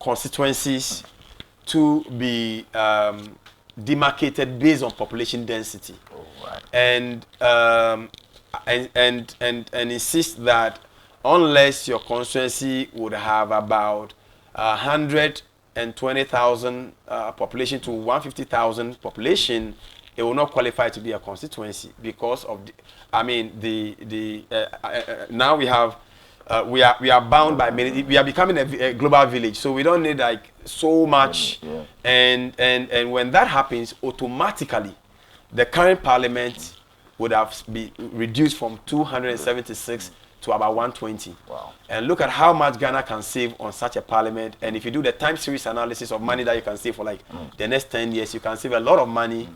constituencies to be demarcated based on population density. And insist that unless your constituency would have about 120,000 population to 150,000 population, it will not qualify to be a constituency because of now we have we are bound by many. We are becoming a global village, so we don't need like so much. And when that happens, automatically the current parliament would have been reduced from 276 to about 120. Wow. And look at how much Ghana can save on such a parliament. And if you do the time series analysis of money that you can save for like the next 10 years, you can save a lot of money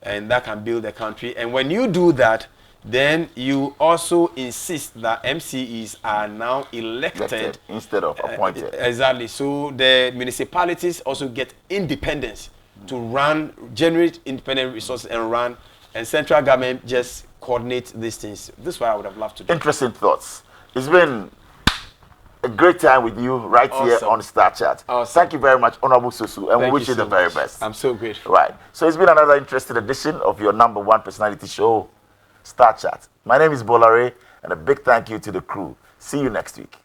and that can build the country. And when you do that, then you also insist that MCEs are now elected instead of appointed. Exactly. So the municipalities also get independence to run, generate independent resources and run, and central government just coordinate these things. This is what I would have loved to do. Interesting thoughts. It's been a great time with you right here on Star Chat. Thank you very much, Honorable Sosu, and we wish you the very best. I'm so grateful. Right. So it's been another interesting edition of your #1 personality show, Star Chat. My name is Bolare, and a big thank you to the crew. See you next week.